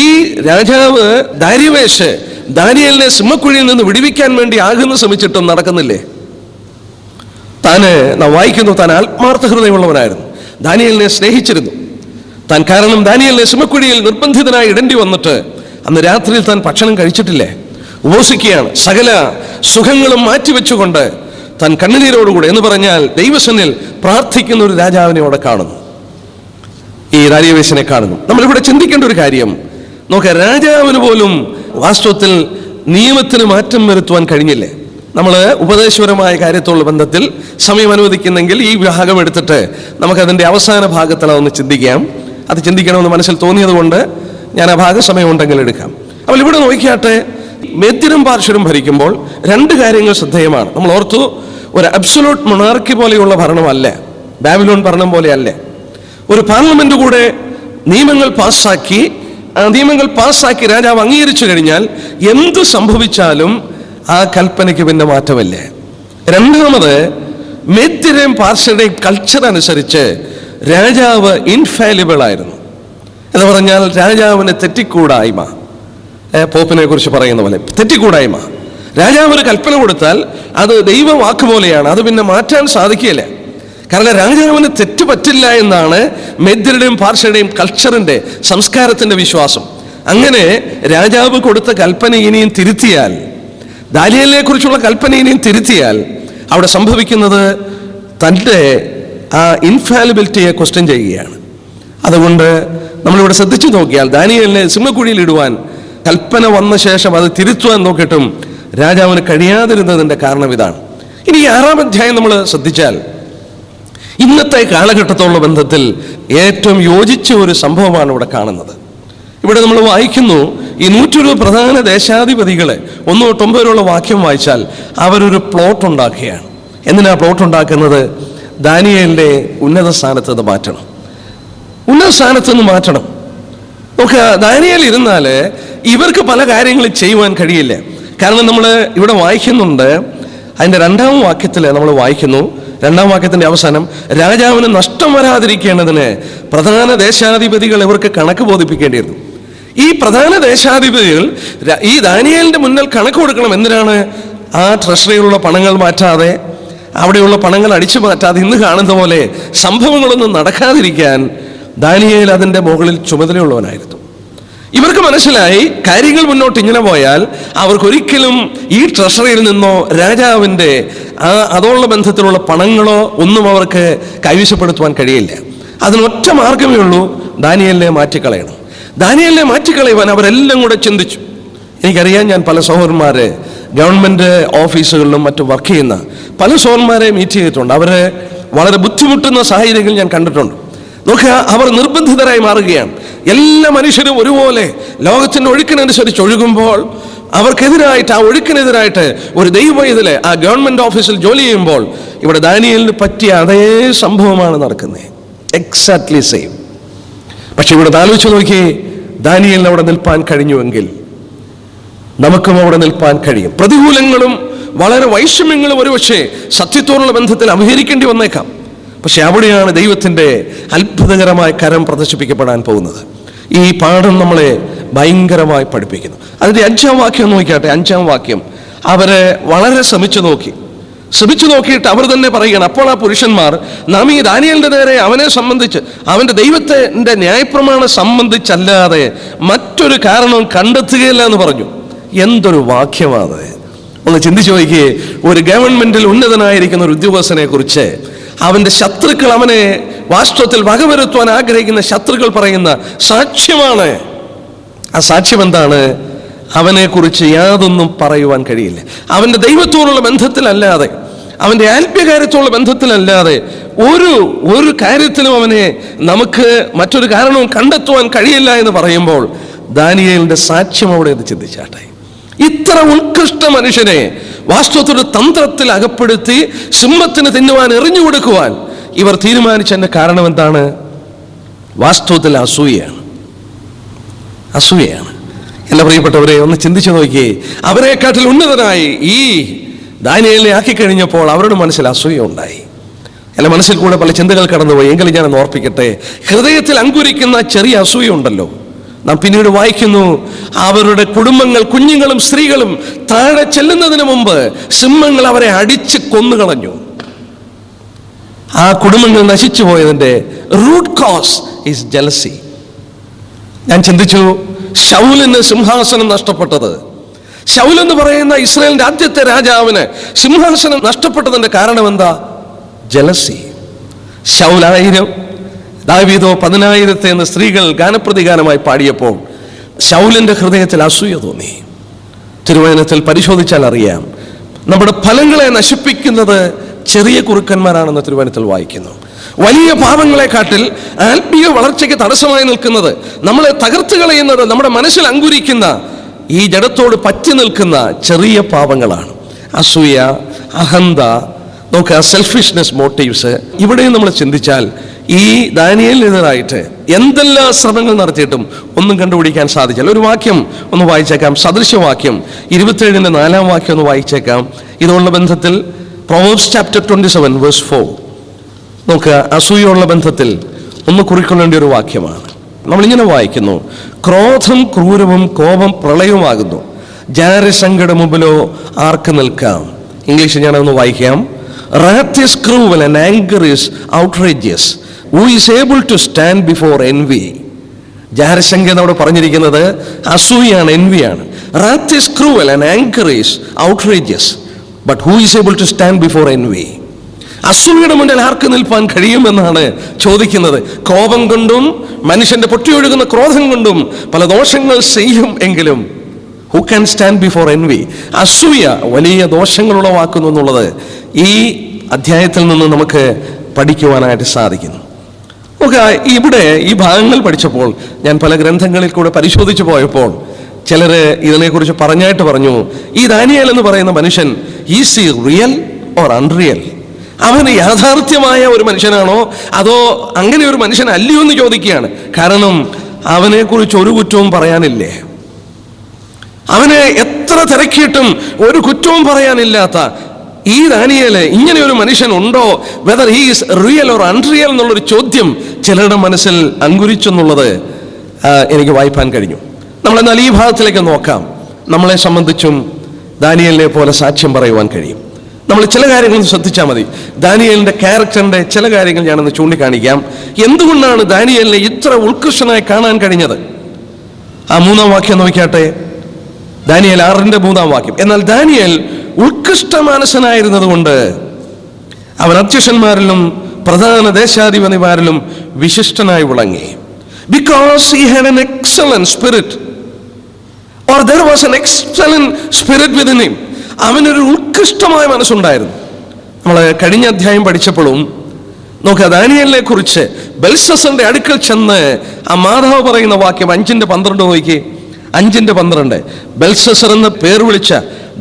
ഈ രാജാവ് ദാരിവേശ് ദാനിയേലിനെ സിംഹക്കുഴിയിൽ നിന്ന് വിടുവിക്കാൻ വേണ്ടി ആകുന്ന ശ്രമിച്ചിട്ടും നടക്കുന്നില്ലേ? നാം വായിക്കുന്നു, താൻ ആത്മാർത്ഥ ഹൃദയമുള്ളവനായിരുന്നു, ദാനിയേലിനെ സ്നേഹിച്ചിരുന്നു താൻ. കാരണം ദാനിയേലിനെ സിംഹക്കുഴിയിൽ നിർബന്ധിതനായി ഇടേണ്ടി വന്നിട്ട് അന്ന് രാത്രിയിൽ താൻ ഭക്ഷണം കഴിച്ചിട്ടില്ലേ, ഉപവസിക്കുകയാണ്. സകല സുഖങ്ങളും മാറ്റിവെച്ചുകൊണ്ട് താൻ കണ്ണുനീരോടുകൂടെ എന്ന് പറഞ്ഞാൽ ദൈവസന്നിൽ പ്രാർത്ഥിക്കുന്ന ഒരു രാജാവിനെ അവിടെ കാണുന്നു, ഈ ദാരിവേശിനെ കാണുന്നു. നമ്മളിവിടെ ചിന്തിക്കേണ്ട ഒരു കാര്യം നോക്കുക, രാജാവിന് പോലും വാസ്തവത്തിൽ നിയമത്തിന് മാറ്റം വരുത്തുവാൻ കഴിഞ്ഞില്ലേ? നമ്മൾ ഉപദേശപരമായ കാര്യത്തോടുള്ള ബന്ധത്തിൽ സമയം അനുവദിക്കുന്നെങ്കിൽ ഈ ഭാഗം എടുത്തിട്ട് നമുക്കതിൻ്റെ അവസാന ഭാഗത്തിൽ അതൊന്ന് ചിന്തിക്കാം. അത് ചിന്തിക്കണമെന്ന് മനസ്സിൽ തോന്നിയത് കൊണ്ട് ഞാൻ ആ ഭാഗം സമയം ഉണ്ടെങ്കിൽ എടുക്കാം. അപ്പോൾ ഇവിടെ നോക്കിയാട്ടെ, മേദ്യരും പാർശ്വരും ഭരിക്കുമ്പോൾ 2 കാര്യങ്ങൾ ശ്രദ്ധേയമാണ്. നമ്മൾ ഓർത്തു, ഒരു അബ്സൊല്യൂട്ട് മൊണാർക്കി പോലെയുള്ള ഭരണമല്ല, ബാബിലോൺ ഭരണം പോലെയല്ല. ഒരു പാർലമെന്റ് കൂടെ നിയമങ്ങൾ പാസ്സാക്കി രാജാവ് അംഗീകരിച്ചു കഴിഞ്ഞാൽ എന്ത് സംഭവിച്ചാലും ആ കൽപ്പനയ്ക്ക് പിന്നെ മാറ്റമില്ല. രണ്ടാമത്, മേദ്യരുടെയും പാർശ്വരുടെയും കൾച്ചർ അനുസരിച്ച് രാജാവ് ഇൻഫാലിബിൾ ആയിരുന്നു. എന്ന് പറഞ്ഞാൽ രാജാവിന് തെറ്റിക്കൂടായ്മ, പോപ്പിനെ കുറിച്ച് പറയുന്ന പോലെ തെറ്റിക്കൂടായ്മ. രാജാവ് ഒരു കൽപ്പന കൊടുത്താൽ അത് ദൈവവാക്ക് പോലെയാണ്, അത് പിന്നെ മാറ്റാൻ സാധിക്കില്ല. കാരണം രാജാവിന് തെറ്റ് പറ്റില്ല എന്നാണ് മേദ്യരുടെയും പാർശ്വരുടെയും കൾച്ചറിന്റെ, സംസ്കാരത്തിന്റെ വിശ്വാസം. അങ്ങനെ രാജാവ് കൊടുത്ത കൽപ്പന ഇനിയും തിരുത്തിയാൽ, ദാനിയേലിനെ കുറിച്ചുള്ള കൽപ്പന ഇനിയും തിരുത്തിയാൽ അവിടെ സംഭവിക്കുന്നത് തൻ്റെ ആ ഇൻഫാലിബിലിറ്റിയെ ക്വസ്റ്റ്യൻ ചെയ്യുകയാണ്. അതുകൊണ്ട് നമ്മളിവിടെ ശ്രദ്ധിച്ചു നോക്കിയാൽ ദാനിയേലിനെ സിംഹക്കുഴിയിൽ ഇടുവാൻ കൽപ്പന വന്ന ശേഷം അത് തിരുത്തുവാൻ നോക്കിയിട്ടും രാജാവിന് കഴിയാതിരുന്നതിൻ്റെ കാരണം ഇതാണ്. ഇനി 6-ാം അധ്യായം നമ്മൾ ശ്രദ്ധിച്ചാൽ ഇന്നത്തെ കാലഘട്ടത്തോടുള്ള ബന്ധത്തിൽ ഏറ്റവും യോജിച്ച ഒരു സംഭവമാണ് ഇവിടെ കാണുന്നത്. ഇവിടെ നമ്മൾ വായിക്കുന്നു, ഈ 120 പ്രധാന ദേശാധിപതികളെ 1 തൊട്ട് 9 വരെയുള്ള വാക്യം വായിച്ചാൽ അവരൊരു പ്ലോട്ട് ഉണ്ടാക്കുകയാണ്. എന്തിനാ പ്ലോട്ട് ഉണ്ടാക്കുന്നത്? ദാനിയേലിന്റെ ഉന്നത സ്ഥാനത്ത് നിന്ന് മാറ്റണം, ഉന്നത സ്ഥാനത്ത് നിന്ന് മാറ്റണം. നമുക്ക് ദാനിയേൽ ഇരുന്നാൽ ഇവർക്ക് പല കാര്യങ്ങളും ചെയ്യുവാൻ കഴിയില്ല. കാരണം നമ്മൾ ഇവിടെ വായിക്കുന്നുണ്ട്, അതിൻ്റെ 2-ാം വാക്യത്തിൽ നമ്മൾ വായിക്കുന്നു, 2-ാം വാക്യത്തിന്റെ അവസാനം, രാജാവിന് നഷ്ടം വരാതിരിക്കേണ്ടതിന് പ്രധാന ദേശാധിപതികൾ ഇവർക്ക് കണക്ക് ബോധിപ്പിക്കേണ്ടിയിരുന്നു. ഈ പ്രധാന ദേശാധിപതികൾ ഈ ദാനിയേലിന്റെ മുന്നിൽ കണക്ക് കൊടുക്കണം. എന്തിനാണ്? ആ ട്രഷറിയിലുള്ള പണങ്ങൾ മാറ്റാതെ, അവിടെയുള്ള പണങ്ങൾ അടിച്ചു മാറ്റാതെ ഇന്ന് കാണുന്ന പോലെ സംഭവങ്ങളൊന്നും നടക്കാതിരിക്കാൻ ദാനിയേൽ അതിൻ്റെ മുകളിൽ ചുമതലയുള്ളവനായിരുന്നു. ഇവർക്ക് മനസ്സിലായി, കാര്യങ്ങൾ മുന്നോട്ട് ഇങ്ങനെ പോയാൽ അവർക്കൊരിക്കലും ഈ ട്രഷറിയിൽ നിന്നോ രാജാവിൻ്റെ അതോടുള്ള ബന്ധത്തിലുള്ള പണങ്ങളോ ഒന്നും അവർക്ക് കൈവശപ്പെടുത്തുവാൻ കഴിയില്ല. അതിനൊറ്റ മാർഗമേ ഉള്ളൂ, ദാനിയേലിനെ മാറ്റിക്കളയണം. ദാനിയേലിനെ മാറ്റിക്കളയുവാൻ അവരെല്ലാം കൂടെ ചിന്തിച്ചു. എനിക്കറിയാം, ഞാൻ പല സഹോദരന്മാരെ ഗവൺമെൻറ് ഓഫീസുകളിലും മറ്റും വർക്ക് ചെയ്യുന്ന പല സഹോദരന്മാരെ മീറ്റ് ചെയ്തിട്ടുണ്ട്. അവരെ വളരെ ബുദ്ധിമുട്ടുന്ന സാഹചര്യങ്ങൾ ഞാൻ കണ്ടിട്ടുണ്ട്. നോക്കുക, അവർ നിർബന്ധിതരായി മാറുകയാണ്. എല്ലാ മനുഷ്യരും ഒരുപോലെ ലോകത്തിൻ്റെ ഒഴുക്കിനനുസരിച്ച് ഒഴുകുമ്പോൾ അവർക്കെതിരായിട്ട്, ആ ഒഴുക്കിനെതിരായിട്ട് ഒരു ദൈവവൈതൽ ആ ഗവൺമെൻറ് ഓഫീസിൽ ജോലി ചെയ്യുമ്പോൾ ഇവിടെ ദാനിയേലിന് പറ്റിയ അതേ സംഭവമാണ് നടക്കുന്നത്, എക്സാക്ട്ലി സെയിം. പക്ഷെ ഇവിടെ ആലോചിച്ച് നോക്കി, ദാനിയേലിന് അവിടെ നിൽപ്പാൻ കഴിഞ്ഞുവെങ്കിൽ നമുക്കും അവിടെ നിൽപ്പാൻ കഴിയും. പ്രതികൂലങ്ങളും വളരെ വൈഷമ്യങ്ങളും ഒരുപക്ഷെ സത്യത്തോടുള്ള ബന്ധത്തിൽ അഭിഹരിക്കേണ്ടി വന്നേക്കാം. പക്ഷെ അവിടെയാണ് ദൈവത്തിൻ്റെ അത്ഭുതകരമായ കരം പ്രദർശിപ്പിക്കപ്പെടാൻ പോകുന്നത്. ഈ പാഠം നമ്മളെ ഭയങ്കരമായി പഠിപ്പിക്കുന്നു. അതിൻ്റെ 5-ാം വാക്യം നോക്കിയാട്ടെ. 5-ാം വാക്യം, അവരെ വളരെ ശ്രമിച്ചു നോക്കിയിട്ട് അവർ തന്നെ പറയുകയാണ്, അപ്പോൾ ആ പുരുഷന്മാർ, നാം ഈ ദാനിയേലിന്റെ നേരെ അവനെ സംബന്ധിച്ച്, അവന്റെ ദൈവത്തിന്റെ ന്യായപ്രമാണം സംബന്ധിച്ചല്ലാതെ മറ്റൊരു കാരണവും കണ്ടെത്തുകയില്ല എന്ന് പറഞ്ഞു. എന്തൊരു വാക്യമാണ്! ഒന്ന് ചിന്തിച്ചു നോക്കിയേ. ഒരു ഗവൺമെന്റിൽ ഉന്നതനായിരിക്കുന്ന ഒരു ഉദ്യോഗസ്ഥനെ കുറിച്ച് അവന്റെ ശത്രുക്കൾ, അവനെ വാസ്തവത്തിൽ വകവരുത്തുവാൻ ആഗ്രഹിക്കുന്ന ശത്രുക്കൾ പറയുന്ന സാക്ഷ്യമാണ്. ആ സാക്ഷ്യം എന്താണ്? അവനെ കുറിച്ച് യാതൊന്നും പറയുവാൻ കഴിയില്ല. അവന്റെ ദൈവത്തോടുള്ള ബന്ധത്തിലല്ലാതെ, അവന്റെ ആത്മീയകാര്യത്തോടുള്ള ബന്ധത്തിലല്ലാതെ ഒരു കാര്യത്തിലും അവനെ നമുക്ക് മറ്റൊരു കാരണവും കണ്ടെത്തുവാൻ കഴിയില്ല എന്ന് പറയുമ്പോൾ ദാനിയേലിന്റെ സാക്ഷ്യം അവിടെ ഇത് ചിന്തിച്ചാട്ടെ. ഇത്ര ഉത്കൃഷ്ട മനുഷ്യനെ വാസ്തവത്തിന്റെ തന്ത്രത്തിൽ അകപ്പെടുത്തി സിംഹത്തിന് തിന്നുവാൻ എറിഞ്ഞു കൊടുക്കുവാൻ ഇവർ തീരുമാനിച്ചതിന്റെ കാരണം എന്താണ്? വാസ്തവത്തിൽ അസൂയയാണ്. എൻ്റെ പ്രിയപ്പെട്ടവരെ, ഒന്ന് ചിന്തിച്ചു നോക്കിയേ. അവരെക്കാട്ടിൽ ഉന്നതനായി ഈ ദാനിയേലിനെ ആക്കി കഴിഞ്ഞപ്പോൾ അവരുടെ മനസ്സിൽ അസൂയ ഉണ്ടായി. എൻ്റെ മനസ്സിൽ കൂടെ പല ചിന്തകൾ കടന്നുപോയി. എങ്കിലും ഞാനൊന്ന് ഓർപ്പിക്കട്ടെ, ഹൃദയത്തിൽ അങ്കുരിക്കുന്ന ചെറിയ അസൂയ ഉണ്ടല്ലോ, നാം പിന്നീട് വായിക്കുന്നു, അവരുടെ കുടുംബങ്ങൾ, കുഞ്ഞുങ്ങളും സ്ത്രീകളും താഴെ ചെല്ലുന്നതിന് മുമ്പ് സിംഹങ്ങൾ അവരെ അടിച്ച് കൊന്നുകളഞ്ഞു. ആ കുടുംബങ്ങൾ നശിച്ചു പോയതിൻ്റെ റൂട്ട് കോസ് ഈസ് ജലസി. ഞാൻ ചിന്തിച്ചു, ശൗലിന് സിംഹാസനം നഷ്ടപ്പെട്ടത്, ശൗൽ എന്ന് പറയുന്ന ഇസ്രായേലിന്റെ ആദ്യത്തെ രാജാവിന് സിംഹാസനം നഷ്ടപ്പെട്ടതിന്റെ കാരണം എന്താ? ജലസി. ശൗൽ 1000, ദാവീദോ 10,000 എന്ന് സ്ത്രീകൾ ഗാനപ്രതിഗാനമായി പാടിയപ്പോൾ ശൗലിന്റെ ഹൃദയത്തിൽ അസൂയ തോന്നി. തിരുവചനത്തിൽ പരിശോധിച്ചാൽ അറിയാം, നമ്മുടെ ഫലങ്ങളെ നശിപ്പിക്കുന്നത് ചെറിയ കുറുക്കന്മാരാണെന്ന് തിരുവചനത്തിൽ വായിക്കുന്നു. വലിയ പാപങ്ങളെക്കാട്ടിൽ ആത്മീയ വളർച്ചയ്ക്ക് തടസ്സമായി നിൽക്കുന്നത്, നമ്മളെ തകർത്ത് കളയുന്നത്, നമ്മുടെ മനസ്സിൽ അങ്കുരിക്കുന്ന ഈ ജഡത്തോട് പറ്റി നിൽക്കുന്ന ചെറിയ പാപങ്ങളാണ്. അസൂയ, അഹന്ത, നോക്കുക, സെൽഫിഷ്നെസ്, മോട്ടീവ്സ്. ഇവിടെയും നമ്മൾ ചിന്തിച്ചാൽ ഈ ദാനിയേലിനെതിരായിട്ട് എന്തെല്ലാം ശ്രമങ്ങൾ നടത്തിയിട്ടും ഒന്നും കണ്ടുപിടിക്കാൻ സാധിച്ചില്ല. ഒരു വാക്യം ഒന്ന് വായിച്ചേക്കാം, സദൃശ്യവാക്യം 27-ന്റെ 4-ാം വാക്യം ഒന്ന് വായിച്ചേക്കാം. ഇതുള്ള ബന്ധത്തിൽ Proverbs chapter 27 verse 4. നോക്കുക, അസൂയുള്ള ബന്ധത്തിൽ ഒന്ന് കുറിക്കൊള്ളേണ്ട ഒരു വാക്യമാണ്. നമ്മളിങ്ങനെ വായിക്കുന്നു, ക്രോധം ക്രൂരവും കോപം പ്രളയവുമാകുന്നു, ജാരശങ്കയുടെ മുമ്പിലോ ആർക്ക് നിൽക്കാം. ഇംഗ്ലീഷിൽ ഞാനൊന്ന് വായിക്കാം. Wrath is cruel and anger is outrageous. Who is able to stand before envy? ജാരശങ്ക എന്നവിടെ പറഞ്ഞിരിക്കുന്നത് അസൂയാണ്, envyയാണ്. Wrath is cruel and anger is outrageous. But who is able to stand before envy? അസൂയയുടെ മുന്നിൽ ആർക്ക് നിൽപ്പാൻ കഴിയുമെന്നാണ് ചോദിക്കുന്നത്. കോപം കൊണ്ടും മനുഷ്യന്റെ പൊട്ടിയൊഴുകുന്ന ക്രോധം കൊണ്ടും പല ദോഷങ്ങൾ ചെയ്യും എങ്കിലും who can stand before envy? അസൂയ വലിയ ദോഷങ്ങൾ ഉളവാക്കുന്നു എന്നുള്ളത് ഈ അധ്യായത്തിൽ നിന്ന് നമുക്ക് പഠിക്കുവാനായിട്ട് സാധിക്കുന്നു. നമുക്ക് ഇവിടെ ഈ ഭാഗങ്ങൾ പഠിച്ചപ്പോൾ ഞാൻ പല ഗ്രന്ഥങ്ങളിൽ കൂടെ പരിശോധിച്ചു പോയപ്പോൾ ചിലർ ഇതിനെക്കുറിച്ച് പറഞ്ഞായിട്ട് പറഞ്ഞു, ഈ ദാനിയേൽ എന്ന് പറയുന്ന മനുഷ്യൻ is he real or unreal? അവന് യാഥാർത്ഥ്യമായ ഒരു മനുഷ്യനാണോ അതോ അങ്ങനെ ഒരു മനുഷ്യൻ അല്ലയോ എന്ന് ചോദിക്കുകയാണ്. കാരണം അവനെക്കുറിച്ച് ഒരു കുറ്റവും പറയാനില്ലേ, അവനെ എത്ര തിരക്കിയിട്ടും ഒരു കുറ്റവും പറയാനില്ലാത്ത ഈ ദാനിയേൽ ഇങ്ങനെ ഒരു മനുഷ്യൻ ഉണ്ടോ, whether he is real or unreal എന്നുള്ളൊരു ചോദ്യം ചിലരുടെ മനസ്സിൽ അങ്കുരിച്ചെന്നുള്ളത് എനിക്ക് വായിപ്പാൻ കഴിഞ്ഞു. നമ്മളെന്നാൽ ഈ ഭാഗത്തിലേക്ക് നോക്കാം. നമ്മളെ സംബന്ധിച്ചും ദാനിയേലിനെ പോലെ സാക്ഷ്യം പറയുവാൻ കഴിയും. നമ്മൾ ചില കാര്യങ്ങൾ ശ്രദ്ധിച്ചാൽ മതി. ദാനിയേലിന്റെ ക്യാരക്ടറിന്റെ ചില കാര്യങ്ങൾ ഞാനൊന്ന് ചൂണ്ടിക്കാണിക്കാം. എന്തുകൊണ്ടാണ് ദാനിയേലിനെ ഇത്ര ഉത്കൃഷ്ടനായി കാണാൻ കഴിഞ്ഞത്? ആ 3-ാം വാക്യം നോക്കിയാട്ടെ, ദാനിയേൽ 6-ന്റെ 3-ാം വാക്യം. എന്നാൽ ദാനിയേൽ ഉത്കൃഷ്ട മാനസനായിരുന്നത് കൊണ്ട് അവൻ അധ്യക്ഷന്മാരിലും പ്രധാന ദേശാധിപതിമാരിലും വിശിഷ്ടനായി വിളങ്ങി. Because he had an excellent spirit, or there was an excellent spirit within him. അവനൊരു ഉത്കൃഷ്ടമായ മനസ്സുണ്ടായിരുന്നു. നമ്മൾ കഴിഞ്ഞ അധ്യായം പഠിച്ചപ്പോഴും നോക്കുക, ദാനിയേലിനെ കുറിച്ച് ബെൽഷസ്സറിന്റെ അടുക്കൽ ചെന്ന് ആ മാതാവ് പറയുന്ന വാക്യം 5:12 നോക്കി. 5:12 ബെൽഷസ്സർ എന്ന പേർ വിളിച്ച